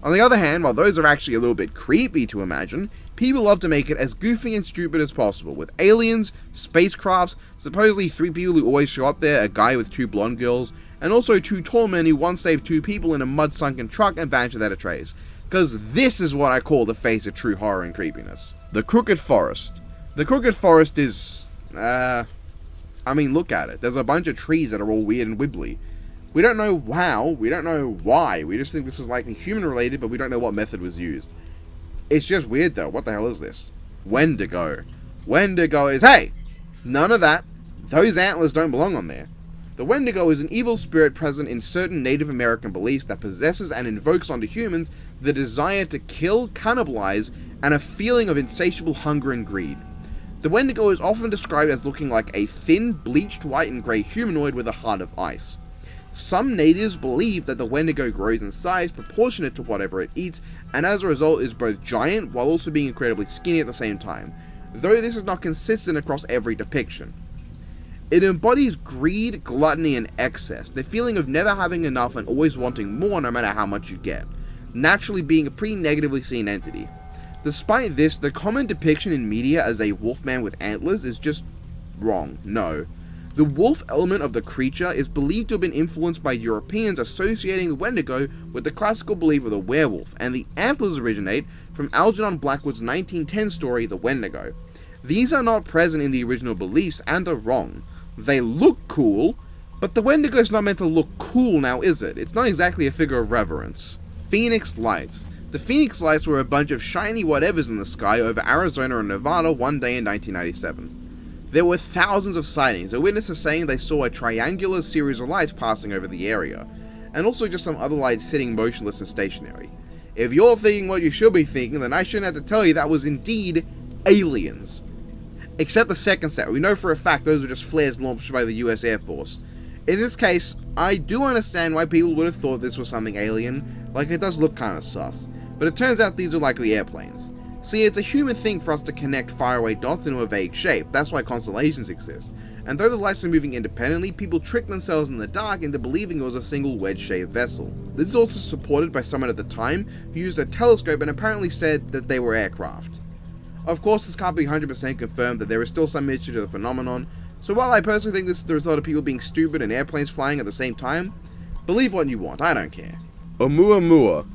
On the other hand, while those are actually a little bit creepy to imagine, people love to make it as goofy and stupid as possible, with aliens, spacecrafts, supposedly 3 people who always show up there, a guy with 2 blonde girls, and also 2 tall men who once saved 2 people in a mud-sunken truck and vanished without a trace. Because this is what I call the face of true horror and creepiness. The Crooked Forest. The Crooked Forest is, I mean, look at it. There's a bunch of trees that are all weird and wibbly. We don't know how, we don't know why, we just think this was likely human-related, but we don't know what method was used. It's just weird though, what the hell is this? Wendigo. Wendigo is, hey! None of that. Those antlers don't belong on there. The Wendigo is an evil spirit present in certain Native American beliefs that possesses and invokes onto humans the desire to kill, cannibalize, and a feeling of insatiable hunger and greed. The Wendigo is often described as looking like a thin, bleached white and grey humanoid with a heart of ice. Some natives believe that the Wendigo grows in size proportionate to whatever it eats, and as a result is both giant while also being incredibly skinny at the same time, though this is not consistent across every depiction. It embodies greed, gluttony, and excess, the feeling of never having enough and always wanting more no matter how much you get, naturally being a pretty negatively seen entity. Despite this, the common depiction in media as a wolfman with antlers is just wrong. No. The wolf element of the creature is believed to have been influenced by Europeans associating the Wendigo with the classical belief of the werewolf, and the antlers originate from Algernon Blackwood's 1910 story, The Wendigo. These are not present in the original beliefs and are wrong. They look cool, but the Wendigo is not meant to look cool now, is it? It's not exactly a figure of reverence. Phoenix Lights. The Phoenix Lights were a bunch of shiny whatevers in the sky over Arizona and Nevada one day in 1997. There were thousands of sightings, a witnesses saying they saw a triangular series of lights passing over the area, and also just some other lights sitting motionless and stationary. If you're thinking what you should be thinking, then I shouldn't have to tell you that was indeed aliens. Except the second set, we know for a fact those were just flares launched by the US Air Force. In this case, I do understand why people would have thought this was something alien, like it does look kinda sus, but it turns out these are likely airplanes. See, it's a human thing for us to connect faraway dots into a vague shape, that's why constellations exist. And though the lights were moving independently, people tricked themselves in the dark into believing it was a single wedge-shaped vessel. This is also supported by someone at the time who used a telescope and apparently said that they were aircraft. Of course, this can't be 100% confirmed that there is still some history to the phenomenon, so while I personally think this is the result of people being stupid and airplanes flying at the same time, believe what you want, I don't care. Oumuamua.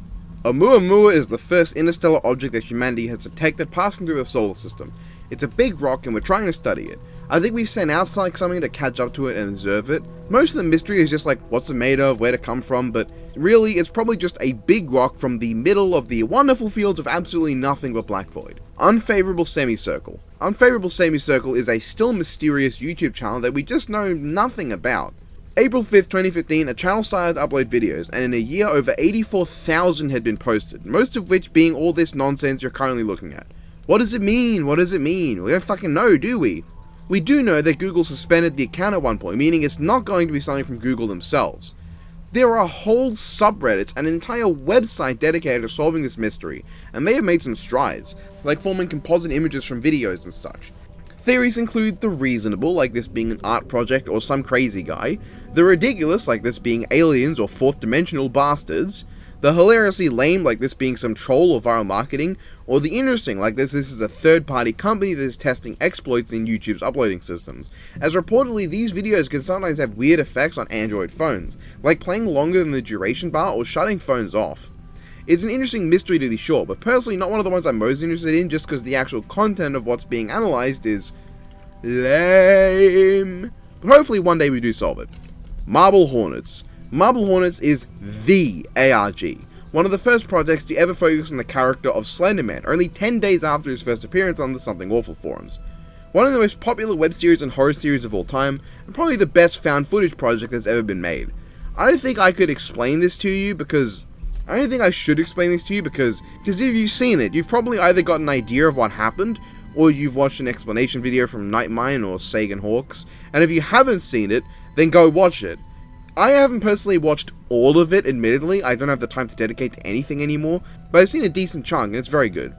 Oumuamua is the first interstellar object that humanity has detected passing through the solar system. It's a big rock and we're trying to study it. I think we've sent out like something to catch up to it and observe it. Most of the mystery is just like what's it made of, where to come from, but really it's probably just a big rock from the middle of the wonderful fields of absolutely nothing but black void. Unfavorable Semicircle. Unfavorable Semicircle is a still mysterious YouTube channel that we just know nothing about. April 5th, 2015, a channel started to upload videos, and in a year over 84,000 had been posted, most of which being all this nonsense you're currently looking at. What does it mean? What does it mean? We don't fucking know, do we? We do know that Google suspended the account at one point, meaning it's not going to be something from Google themselves. There are whole subreddits and an entire website dedicated to solving this mystery, and they have made some strides, like forming composite images from videos and such. Theories include the reasonable, like this being an art project or some crazy guy, the ridiculous, like this being aliens or fourth-dimensional bastards, the hilariously lame, like this being some troll or viral marketing, or the interesting, like this is a third-party company that is testing exploits in YouTube's uploading systems, as reportedly these videos can sometimes have weird effects on Android phones, like playing longer than the duration bar or shutting phones off. It's an interesting mystery to be sure, but personally not one of the ones I'm most interested in just because the actual content of what's being analysed is lame. But hopefully one day we do solve it. Marble Hornets. Marble Hornets is the ARG, one of the first projects to ever focus on the character of Slenderman, only 10 days after his first appearance on the Something Awful forums. One of the most popular web series and horror series of all time, and probably the best found footage project that's ever been made. I don't think I could explain this to you because... I don't think I should explain this to you because if you've seen it, you've probably either got an idea of what happened, or you've watched an explanation video from Nightmine or Sagan Hawks, and if you haven't seen it, then go watch it. I haven't personally watched all of it, admittedly, I don't have the time to dedicate to anything anymore, but I've seen a decent chunk and it's very good.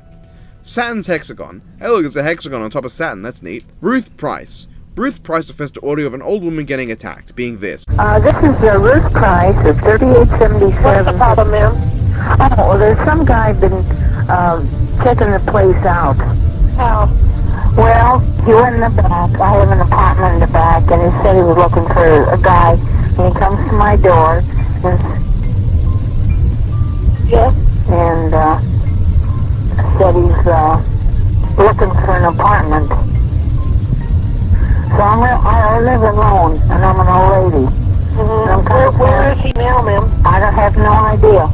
Saturn's Hexagon. Hey look, there's a hexagon on top of Saturn, that's neat. Ruth Price. Ruth Price refers to audio of an old woman getting attacked, being this. This is Ruth Price of 3877. What's the problem, ma'am? Oh, well, there's some guy been checking the place out. How? Well, he went in the back. I have an apartment in the back, and he said he was looking for a guy. And he comes to my door, and yes, and said he's looking for an apartment. So I live alone, and I'm an old lady. Mm-hmm. Where is he now, ma'am? I don't have no idea.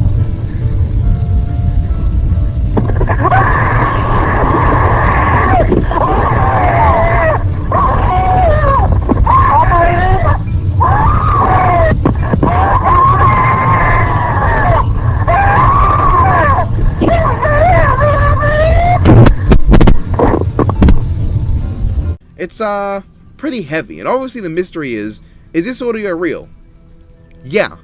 It's pretty heavy, and obviously the mystery is this audio real? Yeah.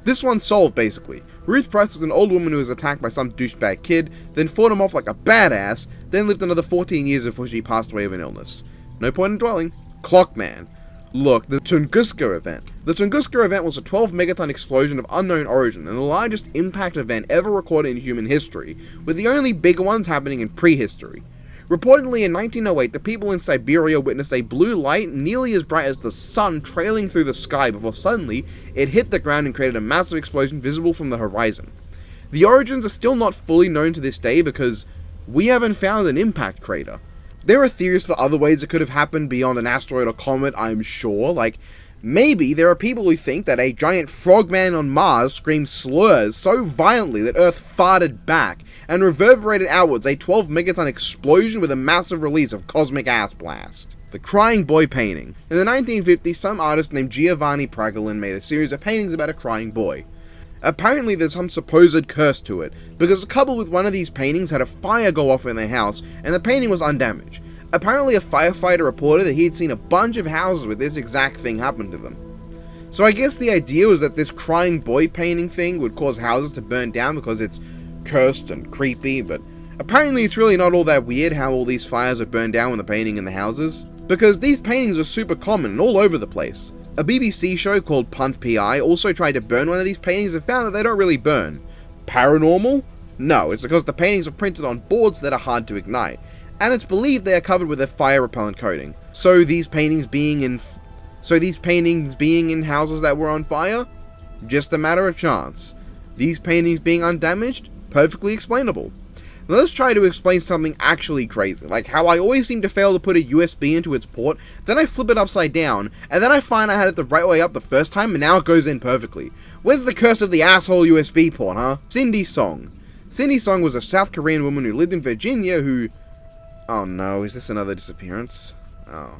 This one's solved, basically. Ruth Price was an old woman who was attacked by some douchebag kid, then fought him off like a badass, then lived another 14 years before she passed away of an illness. No point in dwelling. Clockman. Look, the Tunguska Event. The Tunguska Event was a 12 megaton explosion of unknown origin, and the largest impact event ever recorded in human history, with the only bigger ones happening in prehistory. Reportedly in 1908, the people in Siberia witnessed a blue light nearly as bright as the sun trailing through the sky before suddenly it hit the ground and created a massive explosion visible from the horizon. The origins are still not fully known to this day because we haven't found an impact crater. There are theories for other ways it could have happened beyond an asteroid or comet, I'm sure, like maybe there are people who think that a giant frogman on Mars screamed slurs so violently that Earth farted back and reverberated outwards a 12 megaton explosion with a massive release of cosmic ass blast. The Crying Boy Painting. In the 1950s, some artist named Giovanni Pragolin made a series of paintings about a crying boy. Apparently there's some supposed curse to it, because a couple with one of these paintings had a fire go off in their house, and the painting was undamaged. Apparently a firefighter reported that he had seen a bunch of houses with this exact thing happen to them. So I guess the idea was that this crying boy painting thing would cause houses to burn down because it's cursed and creepy, but apparently it's really not all that weird how all these fires would burn down when the painting in the houses, because these paintings are super common and all over the place. A BBC show called Punt PI also tried to burn one of these paintings and found that they don't really burn. Paranormal? No, it's because the paintings are printed on boards that are hard to ignite, and it's believed they are covered with a fire repellent coating. So these paintings being in houses that were on fire? Just a matter of chance. These paintings being undamaged? Perfectly explainable. Now let's try to explain something actually crazy, like how I always seem to fail to put a USB into its port, then I flip it upside down, and then I find I had it the right way up the first time and now it goes in perfectly. Where's the curse of the asshole USB port, huh? Cindy Song. Cindy Song was a South Korean woman who lived in Virginia who... Oh no, is this another disappearance? Oh.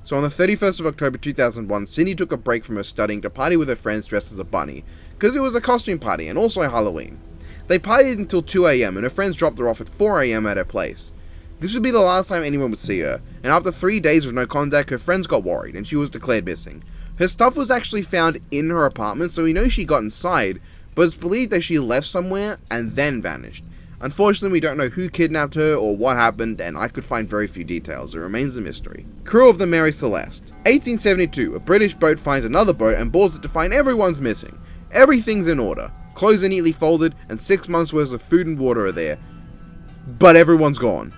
So on the 31st of October 2001, Cindy took a break from her studying to party with her friends dressed as a bunny, because it was a costume party and also Halloween. They partied until 2 AM and her friends dropped her off at 4 AM at her place. This would be the last time anyone would see her, and after 3 days with no contact, her friends got worried and she was declared missing. Her stuff was actually found in her apartment, so we know she got inside, but it's believed that she left somewhere and then vanished. Unfortunately, we don't know who kidnapped her or what happened, and I could find very few details. It remains a mystery. Crew of the Mary Celeste. 1872, a British boat finds another boat and boards it to find everyone's missing. Everything's in order. Clothes are neatly folded, and 6 months' worth of food and water are there. But everyone's gone.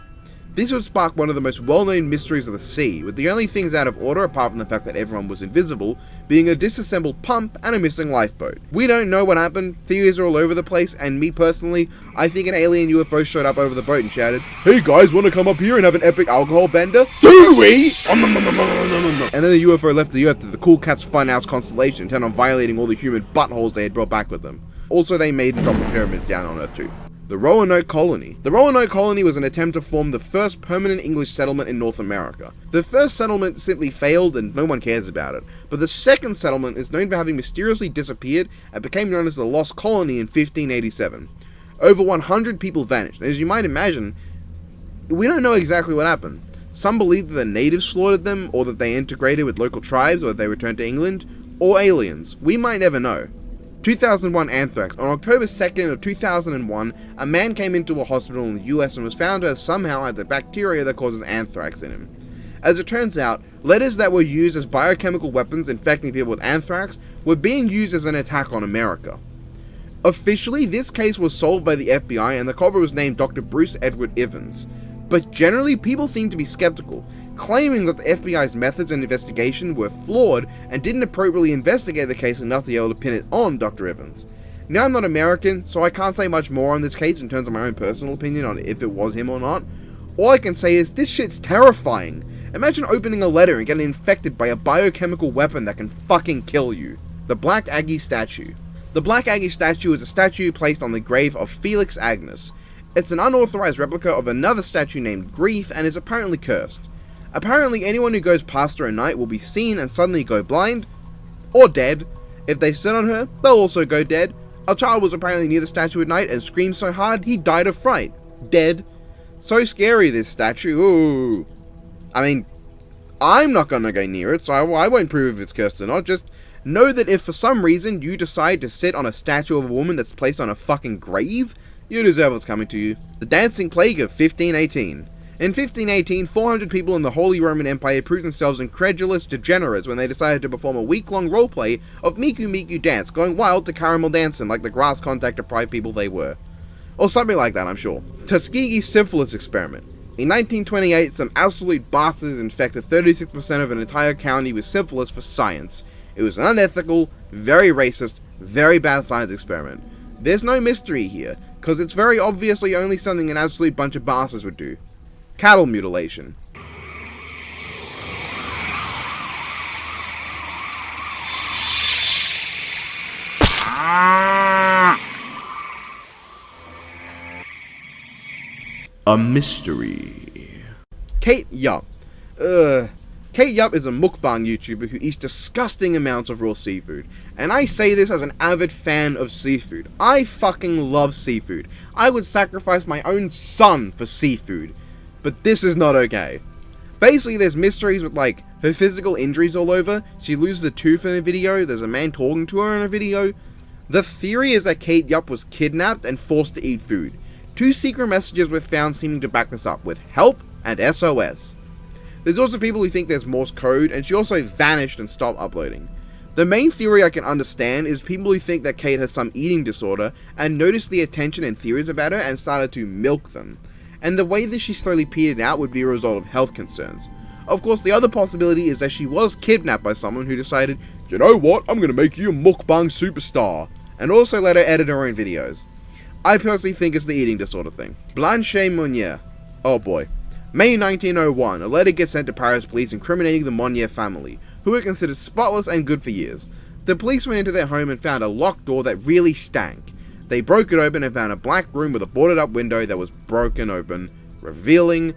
This would spark one of the most well-known mysteries of the sea, with the only things out of order, apart from the fact that everyone was invisible, being a disassembled pump and a missing lifeboat. We don't know what happened, theories are all over the place, and me personally, I think an alien UFO showed up over the boat and shouted, "Hey guys, wanna come up here and have an epic alcohol bender? Do we?" And then the UFO left the Earth to the Cool Cats Funhouse constellation, intent on violating all the human buttholes they had brought back with them. Also, they made and dropped the pyramids down on Earth too. The Roanoke Colony. The Roanoke Colony was an attempt to form the first permanent English settlement in North America. The first settlement simply failed and no one cares about it, but the second settlement is known for having mysteriously disappeared and became known as the Lost Colony in 1587. Over 100 people vanished, and as you might imagine, we don't know exactly what happened. Some believe that the natives slaughtered them, or that they integrated with local tribes, or that they returned to England, or aliens. We might never know. 2001 anthrax. On October 2nd of 2001, a man came into a hospital in the US and was found to have somehow had the bacteria that causes anthrax in him. As it turns out, letters that were used as biochemical weapons infecting people with anthrax were being used as an attack on America. Officially, this case was solved by the FBI and the culprit was named Dr. Bruce Edward Evans. But generally, people seem to be skeptical, claiming that the FBI's methods and investigation were flawed and didn't appropriately investigate the case enough to be able to pin it on Dr. Evans. Now, I'm not American, so I can't say much more on this case in terms of my own personal opinion on if it was him or not. All I can say is, this shit's terrifying. Imagine opening a letter and getting infected by a biochemical weapon that can fucking kill you. The Black Aggie Statue. The Black Aggie Statue is a statue placed on the grave of Felix Agnes. It's an unauthorized replica of another statue named Grief and is apparently cursed. Apparently, anyone who goes past her at night will be seen and suddenly go blind, or dead. If they sit on her, they'll also go dead. A child was apparently near the statue at night and screamed so hard he died of fright. Dead. So scary, this statue. Ooh. I mean, I'm not gonna go near it, so I won't prove if it's cursed or not. Just know that if for some reason you decide to sit on a statue of a woman that's placed on a fucking grave, you deserve what's coming to you. The Dancing Plague of 1518. In 1518, 400 people in the Holy Roman Empire proved themselves incredulous degenerates when they decided to perform a week-long roleplay of Miku Miku Dance, going wild to caramel dancing like the grass contact deprived people they were. Or something like that, I'm sure. Tuskegee Syphilis Experiment. In 1928, some absolute bastards infected 36% of an entire county with syphilis for science. It was an unethical, very racist, very bad science experiment. There's no mystery here, because it's very obviously only something an absolute bunch of bastards would do. Cattle mutilation. A mystery. Kate Yup. Kate Yup is a mukbang YouTuber who eats disgusting amounts of raw seafood. And I say this as an avid fan of seafood. I fucking love seafood. I would sacrifice my own son for seafood. But this is not okay. Basically, there's mysteries with, like, her physical injuries all over. She loses a tooth in a video. There's a man talking to her in a video. The theory is that Kate Yup was kidnapped and forced to eat food. 2 secret messages were found seeming to back this up, with help and SOS. There's also people who think there's Morse code, and she also vanished and stopped uploading. The main theory I can understand is people who think that Kate has some eating disorder and noticed the attention and theories about her and started to milk them. And the way that she slowly petered out would be a result of health concerns. Of course, the other possibility is that she was kidnapped by someone who decided, you know what, I'm gonna make you a mukbang superstar, and also let her edit her own videos. I personally think it's the eating disorder thing. Blanche Munyer. Oh boy. May 1901, a letter gets sent to Paris police incriminating the Munyer family, who were considered spotless and good for years. The police went into their home and found a locked door that really stank. They broke it open and found a black room with a boarded up window that was broken open, revealing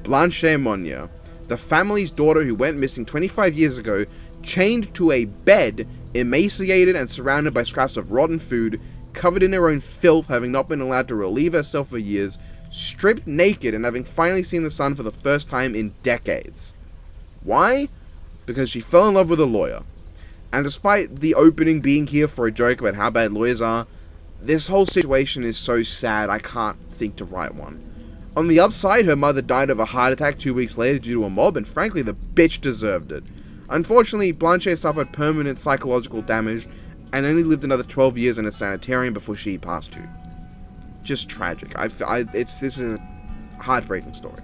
Blanche Munyer. the family's daughter who went missing 25 years ago, chained to a bed, emaciated and surrounded by scraps of rotten food, covered in her own filth, having not been allowed to relieve herself for years, stripped naked and having finally seen the sun for the first time in decades. Why? Because she fell in love with a lawyer. And despite the opening being here for a joke about how bad lawyers are, this whole situation is so sad I can't think to write one. On the upside, her mother died of a heart attack 2 weeks later due to a mob, and frankly the bitch deserved it. Unfortunately, Blanche suffered permanent psychological damage and only lived another 12 years in a sanitarium before she passed too. Just tragic. This is a heartbreaking story.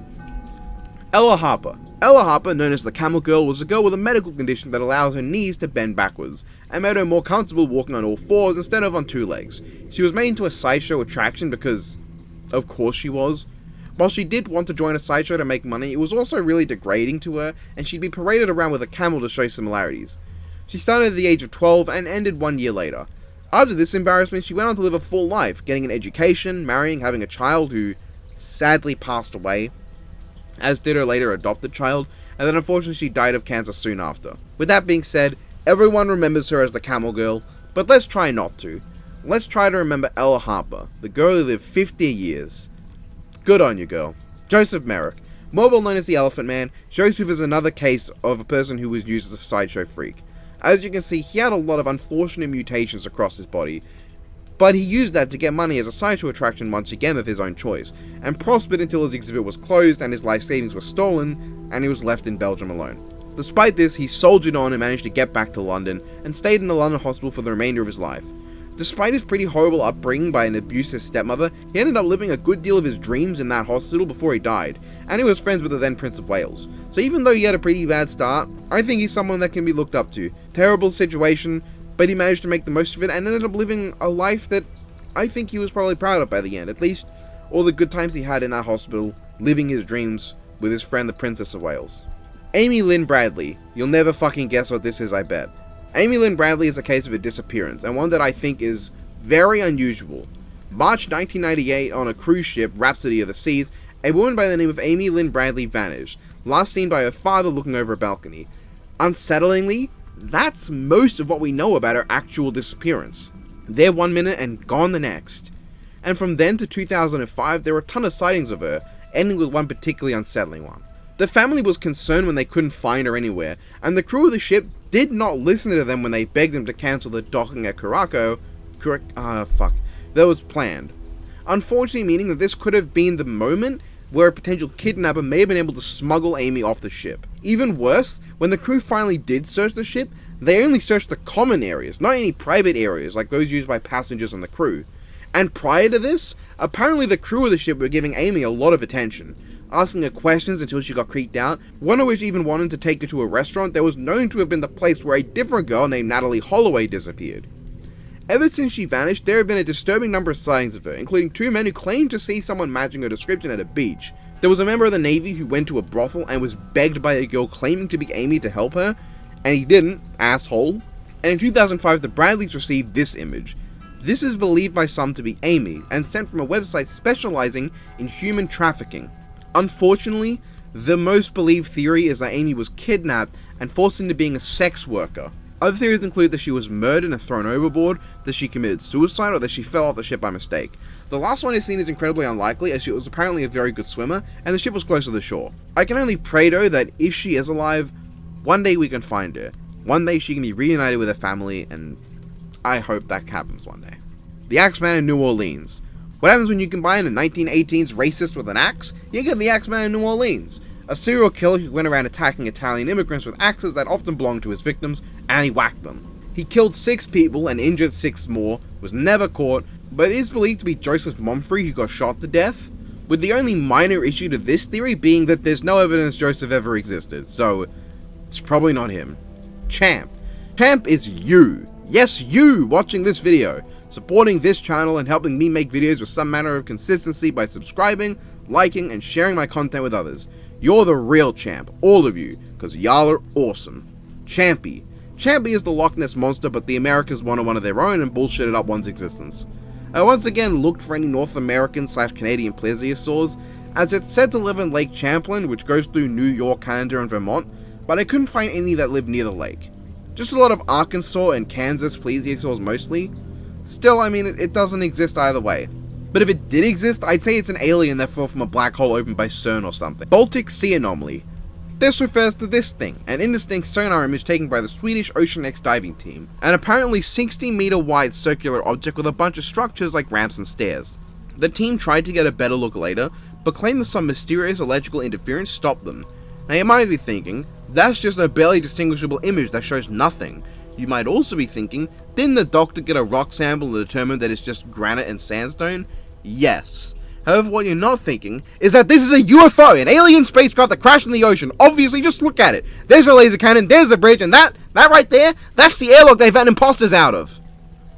Ella Harper. Ella Harper, known as the Camel Girl, was a girl with a medical condition that allows her knees to bend backwards, and made her more comfortable walking on all fours instead of on two legs. She was made into a sideshow attraction because, of course she was. While she did want to join a sideshow to make money, it was also really degrading to her, and she'd be paraded around with a camel to show similarities. She started at the age of 12 and ended 1 year later. After this embarrassment, she went on to live a full life, getting an education, marrying, having a child who sadly passed away, as did her later adopted child, and then unfortunately she died of cancer soon after. With that being said, everyone remembers her as the Camel Girl, but let's try not to. Let's try to remember Ella Harper, the girl who lived 50 years. Good on you, girl. Joseph Merrick. More well known as the Elephant Man, Joseph is another case of a person who was used as a sideshow freak. As you can see, he had a lot of unfortunate mutations across his body, but he used that to get money as a sideshow attraction once again of his own choice, and prospered until his exhibit was closed and his life savings were stolen, and he was left in Belgium alone. Despite this, he soldiered on and managed to get back to London, and stayed in a London hospital for the remainder of his life. Despite his pretty horrible upbringing by an abusive stepmother, he ended up living a good deal of his dreams in that hospital before he died, and he was friends with the then Prince of Wales. So even though he had a pretty bad start, I think he's someone that can be looked up to. Terrible situation, but he managed to make the most of it and ended up living a life that I think he was probably proud of by the end. At least, all the good times he had in that hospital, living his dreams with his friend the Princess of Wales. Amy Lynn Bradley. You'll never fucking guess what this is, I bet. Amy Lynn Bradley is a case of a disappearance, and one that I think is very unusual. March 1998, on a cruise ship, Rhapsody of the Seas, a woman by the name of Amy Lynn Bradley vanished, last seen by her father looking over a balcony. Unsettlingly, that's most of what we know about her actual disappearance. There 1 minute and gone the next. And from then to 2005, there were a ton of sightings of her, ending with one particularly unsettling one. The family was concerned when they couldn't find her anywhere, and the crew of the ship did not listen to them when they begged them to cancel the docking at Calico, that was planned. Unfortunately, meaning that this could have been the moment where a potential kidnapper may have been able to smuggle Amy off the ship. Even worse, when the crew finally did search the ship, they only searched the common areas, not any private areas like those used by passengers and the crew. And prior to this, apparently the crew of the ship were giving Amy a lot of attention, asking her questions until she got creeped out, one of which even wanted to take her to a restaurant that was known to have been the place where a different girl named Natalie Holloway disappeared. Ever since she vanished, there have been a disturbing number of sightings of her, including 2 men who claimed to see someone matching her description at a beach. There was a member of the Navy who went to a brothel and was begged by a girl claiming to be Amy to help her, and he didn't, asshole. And in 2005, the Bradleys received this image. This is believed by some to be Amy, and sent from a website specializing in human trafficking. Unfortunately, the most believed theory is that Amy was kidnapped and forced into being a sex worker. Other theories include that she was murdered and thrown overboard, that she committed suicide, or that she fell off the ship by mistake. The last one is seen as incredibly unlikely, as she was apparently a very good swimmer, and the ship was close to the shore. I can only pray though that if she is alive, one day we can find her. One day she can be reunited with her family, and I hope that happens one day. The Axeman in New Orleans. What happens when you combine a 1918's racist with an axe? You get the Axeman in New Orleans. A serial killer who went around attacking Italian immigrants with axes that often belonged to his victims, and he whacked them. He killed 6 people and injured 6 more, was never caught, but is believed to be Joseph Mumfrey who got shot to death, with the only minor issue to this theory being that there's no evidence Joseph ever existed, so it's probably not him. Champ. Champ is you. Yes, you watching this video, supporting this channel and helping me make videos with some manner of consistency by subscribing, liking, and sharing my content with others. You're the real champ, all of you, because y'all are awesome. Champy. Champy is the Loch Ness Monster, but the Americans wanted one of their own and bullshitted up one's existence. I once again looked for any North American/Canadian plesiosaurs. as it's said to live in Lake Champlain, which goes through New York, Canada, and Vermont, but I couldn't find any that live near the lake. Just a lot of Arkansas and Kansas plesiosaurs mostly. Still, I mean, it doesn't exist either way. But if it did exist, I'd say it's an alien that fell from a black hole opened by CERN or something. Baltic Sea Anomaly. This refers to this thing, an indistinct sonar image taken by the Swedish Ocean X diving team. An apparently 60-meter wide circular object with a bunch of structures like ramps and stairs. The team tried to get a better look later, but claimed that some mysterious electrical interference stopped them. Now you might be thinking, that's just a barely distinguishable image that shows nothing. You might also be thinking, didn't the doctor get a rock sample and determine that it's just granite and sandstone? Yes. However, what you're not thinking is that this is a UFO, an alien spacecraft that crashed in the ocean. Obviously, just look at it. There's a laser cannon, there's the bridge, and that right there, that's the airlock they've had imposters out of.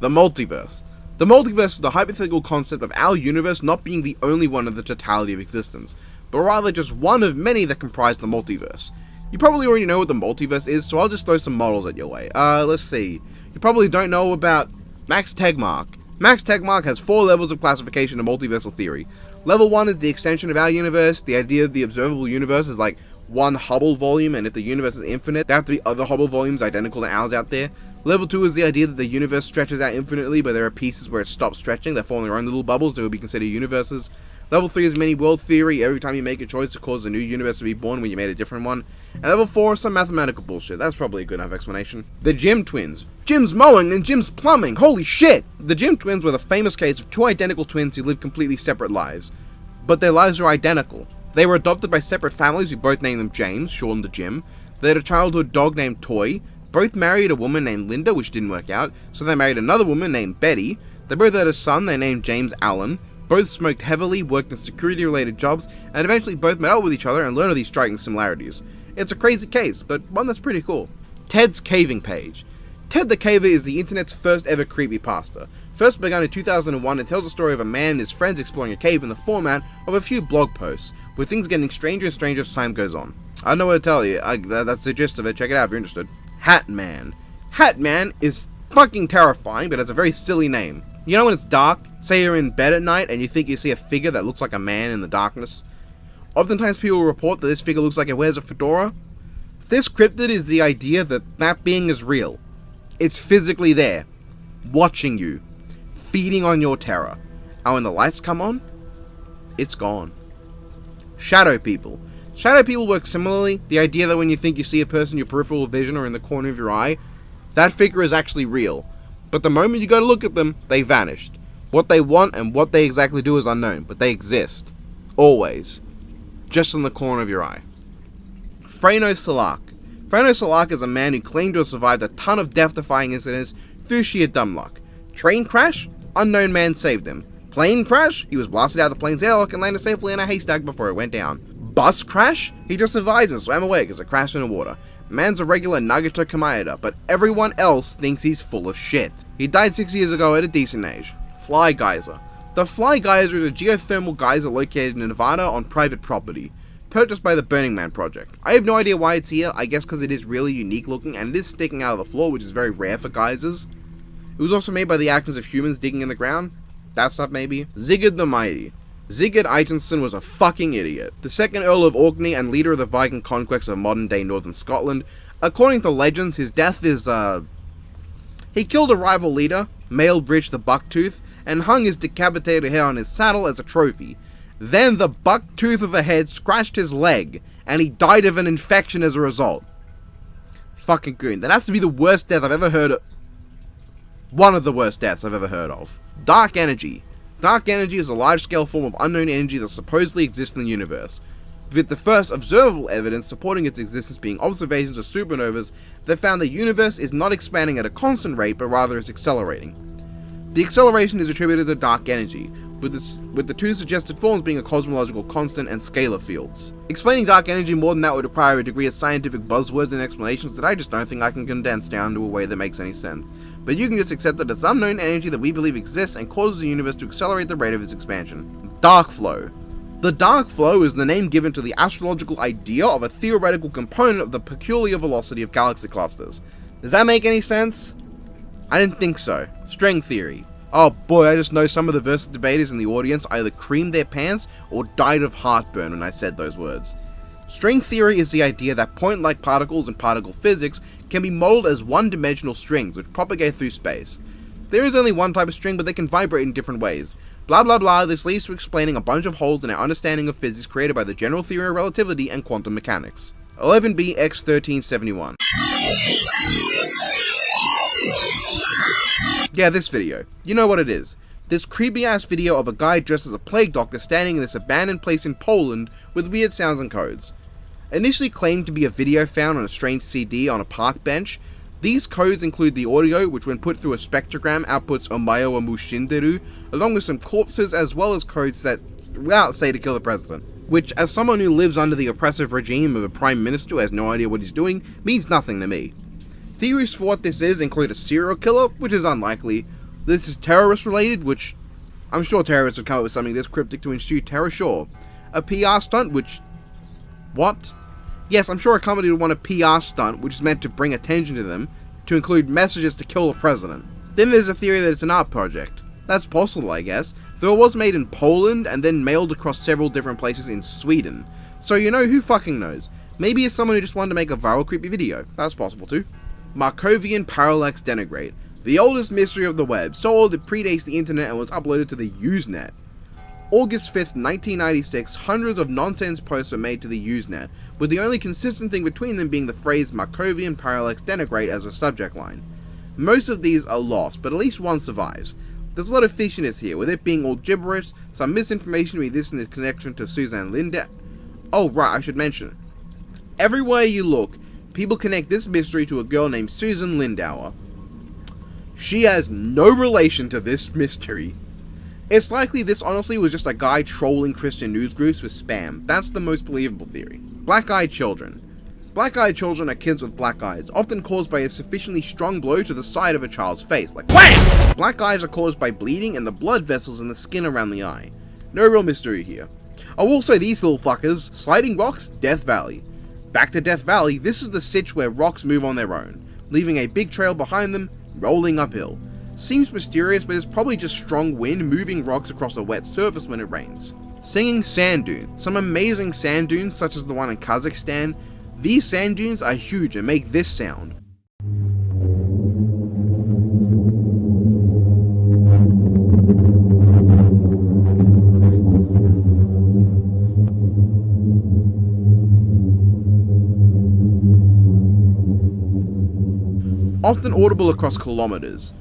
The multiverse. The multiverse is the hypothetical concept of our universe not being the only one in the totality of existence, but rather just one of many that comprise the multiverse. You probably already know what the multiverse is, so I'll just throw some models at your way. Let's see. You probably don't know about Max Tegmark. Max Tegmark has 4 levels of classification of multiversal theory. Level 1 is the extension of our universe. The idea of the observable universe is like one Hubble volume, and if the universe is infinite, there have to be other Hubble volumes identical to ours out there. Level 2 is the idea that the universe stretches out infinitely, but there are pieces where it stops stretching that form their own little bubbles that would be considered universes. Level 3 is many world theory. Every time you make a choice to cause a new universe to be born when you made a different one. And level 4 is some mathematical bullshit. That's probably a good enough explanation. The Jim twins. Jim's mowing and Jim's plumbing. Holy shit! The Jim twins were the famous case of 2 identical twins who lived completely separate lives. But their lives are identical. They were adopted by separate families who both named them James, shortened to Jim. They had a childhood dog named Toy. Both married a woman named Linda, which didn't work out, so they married another woman named Betty. They both had a son they named James Allen. Both smoked heavily, worked in security-related jobs, and eventually both met up with each other and learned of these striking similarities. It's a crazy case, but one that's pretty cool. Ted's Caving Page. Ted the Caver is the internet's first ever creepypasta. First begun in 2001, it tells the story of a man and his friends exploring a cave in the format of a few blog posts, with things getting stranger and stranger as time goes on. I don't know what to tell you, that's the gist of it, check it out if you're interested. Hat Man. Hat Man is fucking terrifying, but has a very silly name. You know when it's dark, say you're in bed at night and you think you see a figure that looks like a man in the darkness? Oftentimes people report that this figure looks like it wears a fedora. This cryptid is the idea that that being is real. It's physically there, watching you, feeding on your terror. And when the lights come on, it's gone. Shadow People. Shadow People work similarly. The idea that when you think you see a person in your peripheral vision or in the corner of your eye, that figure is actually real. But the moment you go to look at them, they vanished. What they want and what they exactly do is unknown, but they exist. Always. Just in the corner of your eye. Frano Salak. Frano Salak is a man who claimed to have survived a ton of death-defying incidents through sheer dumb luck. Train crash? Unknown man saved him. Plane crash? He was blasted out of the plane's airlock and landed safely in a haystack before it went down. Bus crash? He just survived and swam away because it crashed in the water. Man's a regular Nagato Kamada, but everyone else thinks he's full of shit. He died 6 years ago at a decent age. Fly Geyser. The Fly Geyser is a geothermal geyser located in Nevada on private property, purchased by the Burning Man project. I have no idea why it's here, I guess because it is really unique looking and it is sticking out of the floor, which is very rare for geysers. It was also made by the actions of humans digging in the ground. That stuff maybe. Sigurd the Mighty. Sigurd Eitinsson was a fucking idiot. The second Earl of Orkney and leader of the Viking conquest of modern-day northern Scotland. According to legends, his death is, he killed a rival leader, Maelbridge the Bucktooth, and hung his decapitated head on his saddle as a trophy. Then the bucktooth of the head scratched his leg, and he died of an infection as a result. Fucking goon. That has to be the worst death I've ever heard of. One of the worst deaths I've ever heard of. Dark Energy. Dark energy is a large-scale form of unknown energy that supposedly exists in the universe, with the first observable evidence supporting its existence being observations of supernovas that found the universe is not expanding at a constant rate, but rather is accelerating. The acceleration is attributed to dark energy, with the 2 suggested forms being a cosmological constant and scalar fields. Explaining dark energy more than that would require a degree of scientific buzzwords and explanations that I just don't think I can condense down to a way that makes any sense. But you can just accept that it's unknown energy that we believe exists and causes the universe to accelerate the rate of its expansion. Dark Flow. The dark flow is the name given to the astrological idea of a theoretical component of the peculiar velocity of galaxy clusters. Does that make any sense? I didn't think so. String theory. Oh boy, I just know some of the Versus debaters in the audience either creamed their pants or died of heartburn when I said those words. String theory is the idea that point-like particles in particle physics can be modeled as one-dimensional strings which propagate through space. There is only one type of string, but they can vibrate in different ways. Blah blah blah, this leads to explaining a bunch of holes in our understanding of physics created by the general theory of relativity and quantum mechanics. 11B X 1371. Yeah, this video. You know what it is. This creepy ass video of a guy dressed as a plague doctor standing in this abandoned place in Poland with weird sounds and codes. Initially claimed to be a video found on a strange CD on a park bench, these codes include the audio, which when put through a spectrogram outputs Omae wa Mushinderu, along with some corpses as well as codes that, well, say to kill the president. Which, as someone who lives under the oppressive regime of a prime minister who has no idea what he's doing, means nothing to me. Theories for what this is include a serial killer, which is unlikely. This is terrorist related, which I'm sure terrorists would come up with something this cryptic to institute terror, sure. A PR stunt, which... what? Yes, I'm sure a company would want a PR stunt, which is meant to bring attention to them, to include messages to kill the president. Then there's a theory that it's an art project. That's possible, I guess, though it was made in Poland and then mailed across several different places in Sweden. So you know, who fucking knows? Maybe it's someone who just wanted to make a viral creepy video. That's possible too. Markovian Parallax Denigrate. The oldest mystery of the web, so old it predates the internet and was uploaded to the Usenet. August 5th, 1996, hundreds of nonsense posts were made to the Usenet, with the only consistent thing between them being the phrase Markovian Parallax Denigrate as a subject line. Most of these are lost, but at least one survives. There's a lot of fishiness here, with it being all gibberish, some misinformation with this in its connection to Suzanne Linde. Oh right, I should mention. Everywhere you look, people connect this mystery to a girl named Susan Lindauer. She has no relation to this mystery. It's likely this honestly was just a guy trolling Christian news groups with spam. That's the most believable theory. Black-eyed children. Black-eyed children are kids with black eyes, often caused by a sufficiently strong blow to the side of a child's face, like WHAM! Black eyes are caused by bleeding and the blood vessels in the skin around the eye. No real mystery here. Oh, also these little fuckers. Sliding rocks, Death Valley. Back to Death Valley, this is the sitch where rocks move on their own, leaving a big trail behind them, rolling uphill. Seems mysterious, but it's probably just strong wind moving rocks across a wet surface when it rains. Singing sand dunes. Some amazing sand dunes, such as the one in Kazakhstan. These sand dunes are huge and make this sound. Often audible across kilometers.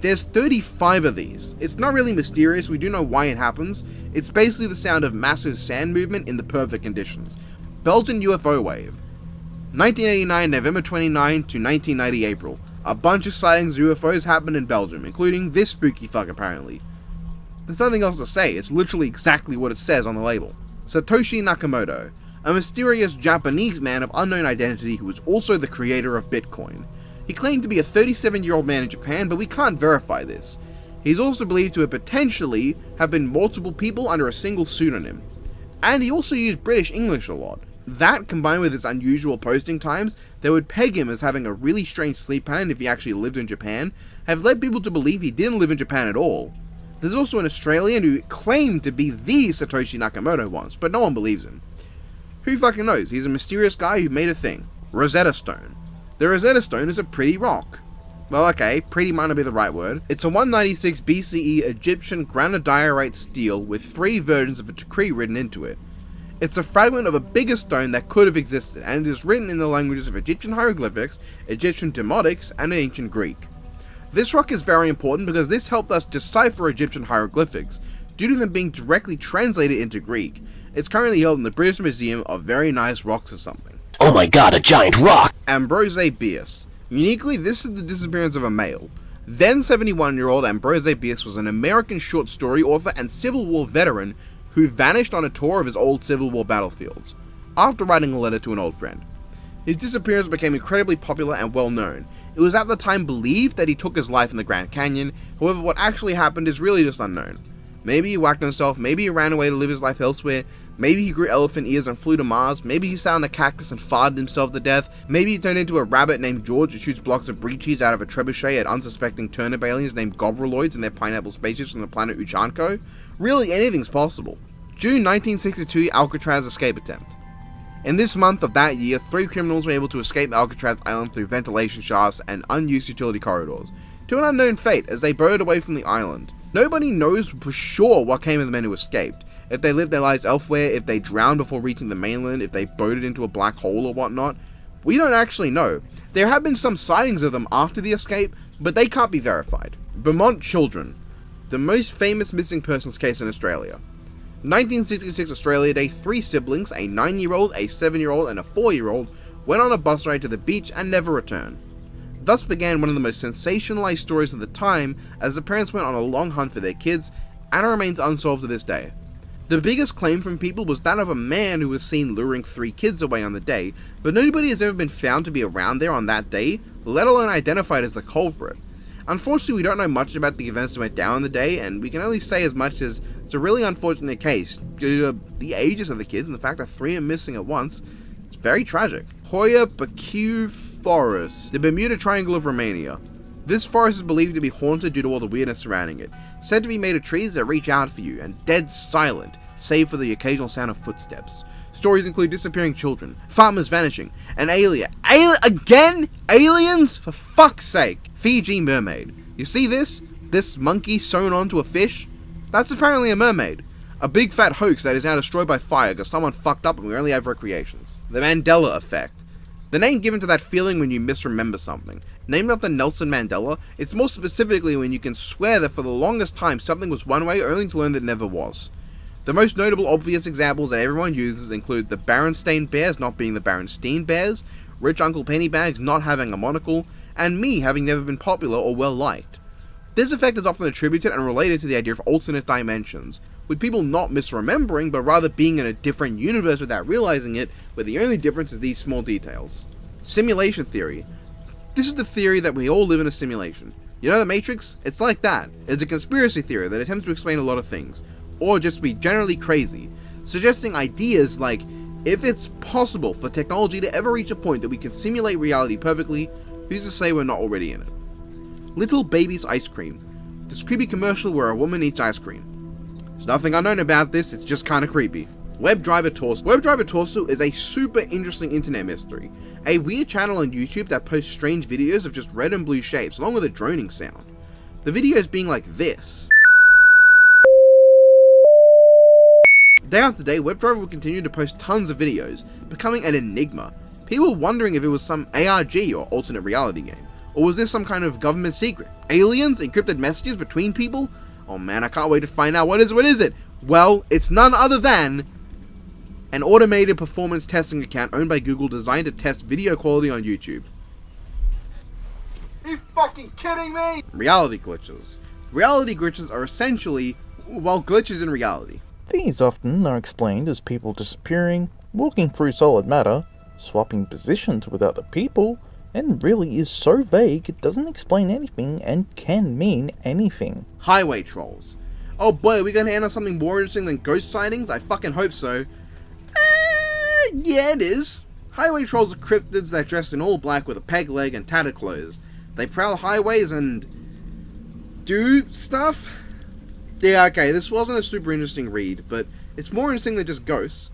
There's 35 of these. It's not really mysterious, we do know why it happens. It's basically the sound of massive sand movement in the perfect conditions. Belgian UFO Wave. 1989 November 29 to 1990 April. A bunch of sightings of UFOs happened in Belgium, including this spooky fuck apparently. There's nothing else to say, it's literally exactly what it says on the label. Satoshi Nakamoto. A mysterious Japanese man of unknown identity who was also the creator of Bitcoin. He claimed to be a 37-year-old man in Japan, but we can't verify this. He's also believed to have potentially have been multiple people under a single pseudonym. And he also used British English a lot. That, combined with his unusual posting times that would peg him as having a really strange sleep pattern if he actually lived in Japan, have led people to believe he didn't live in Japan at all. There's also an Australian who claimed to be the Satoshi Nakamoto once, but no one believes him. Who fucking knows? He's a mysterious guy who made a thing. Rosetta Stone. The Rosetta Stone is a pretty rock. Well, okay, pretty might not be the right word. It's a 196 BCE Egyptian granodiorite stele with 3 versions of a decree written into it. It's a fragment of a bigger stone that could have existed, and it is written in the languages of Egyptian hieroglyphics, Egyptian demotics, and ancient Greek. This rock is very important because this helped us decipher Egyptian hieroglyphics, due to them being directly translated into Greek. It's currently held in the British Museum of Very Nice Rocks or something. Oh my god, a giant rock! Ambrose Bierce. Uniquely, this is the disappearance of a male. Then 71-year-old Ambrose Bierce was an American short story author and Civil War veteran who vanished on a tour of his old Civil War battlefields, after writing a letter to an old friend. His disappearance became incredibly popular and well known. It was at the time believed that he took his life in the Grand Canyon, however what actually happened is really just unknown. Maybe he whacked himself, maybe he ran away to live his life elsewhere, maybe he grew elephant ears and flew to Mars, maybe he sat on a cactus and farted himself to death, maybe he turned into a rabbit named George who shoots blocks of brie cheese out of a trebuchet at unsuspecting turnip aliens named Gobreloids in their pineapple spaceships from the planet Uchanko. Really, anything's possible. June 1962 Alcatraz escape attempt. In this month of that year, 3 criminals were able to escape Alcatraz Island through ventilation shafts and unused utility corridors, to an unknown fate as they burrowed away from the island. Nobody knows for sure what came of the men who escaped, if they lived their lives elsewhere, if they drowned before reaching the mainland, if they boated into a black hole or whatnot. We don't actually know. There have been some sightings of them after the escape, but they can't be verified. Vermont Children, the most famous missing persons case in Australia. 1966 Australia Day, 3 siblings, a 9-year-old, a 7-year-old, and a 4-year-old, went on a bus ride to the beach and never returned. Thus began one of the most sensationalized stories of the time, as the parents went on a long hunt for their kids, and it remains unsolved to this day. The biggest claim from people was that of a man who was seen luring 3 kids away on the day, but nobody has ever been found to be around there on that day, let alone identified as the culprit. Unfortunately, we don't know much about the events that went down on the day, and we can only say as much as it's a really unfortunate case due to the ages of the kids and the fact that 3 are missing at once. It's very tragic. Hoia Baciu Forest, the Bermuda Triangle of Romania. This forest is believed to be haunted due to all the weirdness surrounding it, said to be made of trees that reach out for you, and dead silent, save for the occasional sound of footsteps. Stories include disappearing children, farmers vanishing, and aliens? For fuck's sake. Fiji mermaid. You see this? This monkey sewn onto a fish? That's apparently a mermaid. A big fat hoax that is now destroyed by fire because someone fucked up and we only have recreations. The Mandela effect. The name given to that feeling when you misremember something. Named after Nelson Mandela, it's more specifically when you can swear that for the longest time something was one way only to learn that it never was. The most notable obvious examples that everyone uses include the Berenstain Bears not being the Berenstein Bears, Rich Uncle Pennybags not having a monocle, and me having never been popular or well liked. This effect is often attributed and related to the idea of alternate dimensions, with people not misremembering but rather being in a different universe without realizing it, where the only difference is these small details. Simulation theory. This is the theory that we all live in a simulation. You know the Matrix? It's like that. It's a conspiracy theory that attempts to explain a lot of things, or just be generally crazy, suggesting ideas like, if it's possible for technology to ever reach a point that we can simulate reality perfectly, who's to say we're not already in it? Little Baby's Ice Cream. This creepy commercial where a woman eats ice cream. There's nothing unknown about this, it's just kinda creepy. WebDriver Torso. WebDriver Torso is a super interesting internet mystery. A weird channel on YouTube that posts strange videos of just red and blue shapes along with a droning sound. The videos being like this. Day after day, WebDriver will continue to post tons of videos, becoming an enigma. People wondering if it was some ARG or alternate reality game. Or was this some kind of government secret? Aliens? Encrypted messages between people? Oh man, I can't wait to find out. What is it? Well, it's none other than an automated performance testing account owned by Google designed to test video quality on YouTube. Are you fucking kidding me? Reality glitches. Reality glitches are essentially, well, glitches in reality. These often are explained as people disappearing, walking through solid matter, swapping positions with other people, and really is so vague it doesn't explain anything and can mean anything. Highway trolls. Oh boy, are we gonna handle something more interesting than ghost sightings? I fucking hope so. Yeah, it is. Highway trolls are cryptids that dress in all black with a peg leg and tattered clothes. They prowl highways and do stuff? Yeah, okay, this wasn't a super interesting read, but it's more interesting than just ghosts.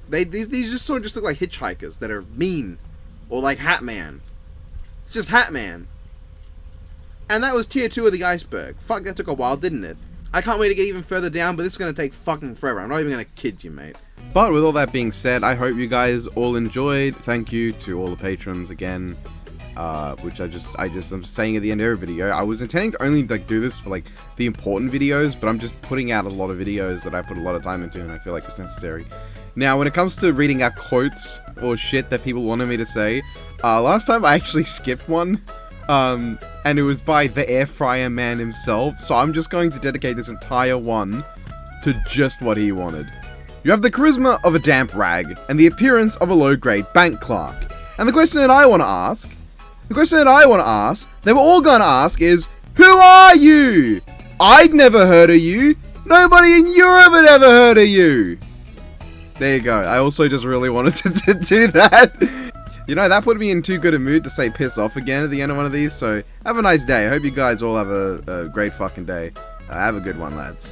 These just sort of just look like hitchhikers that are mean. Or like Hat Man. It's just Hat Man. And that was tier 2 of the iceberg. Fuck, that took a while, didn't it? I can't wait to get even further down, but this is going to take fucking forever. I'm not even going to kid you, mate. But with all that being said, I hope you guys all enjoyed. Thank you to all the patrons again. Which I'm saying at the end of every video. I was intending to only do this for the important videos, but I'm just putting out a lot of videos that I put a lot of time into, and I feel like it's necessary. Now, when it comes to reading out quotes or shit that people wanted me to say, last time I actually skipped one, and it was by the air fryer man himself, so I'm just going to dedicate this entire one to just what he wanted. You have the charisma of a damp rag, and the appearance of a low-grade bank clerk. And the question that I want to ask, that we're all going to ask is, who are you? I'd never heard of you. Nobody in Europe had ever heard of you! There you go. I also just really wanted to do that. You know, that put me in too good a mood to say piss off again at the end of one of these, so have a nice day. I hope you guys all have a great fucking day. Have a good one, lads.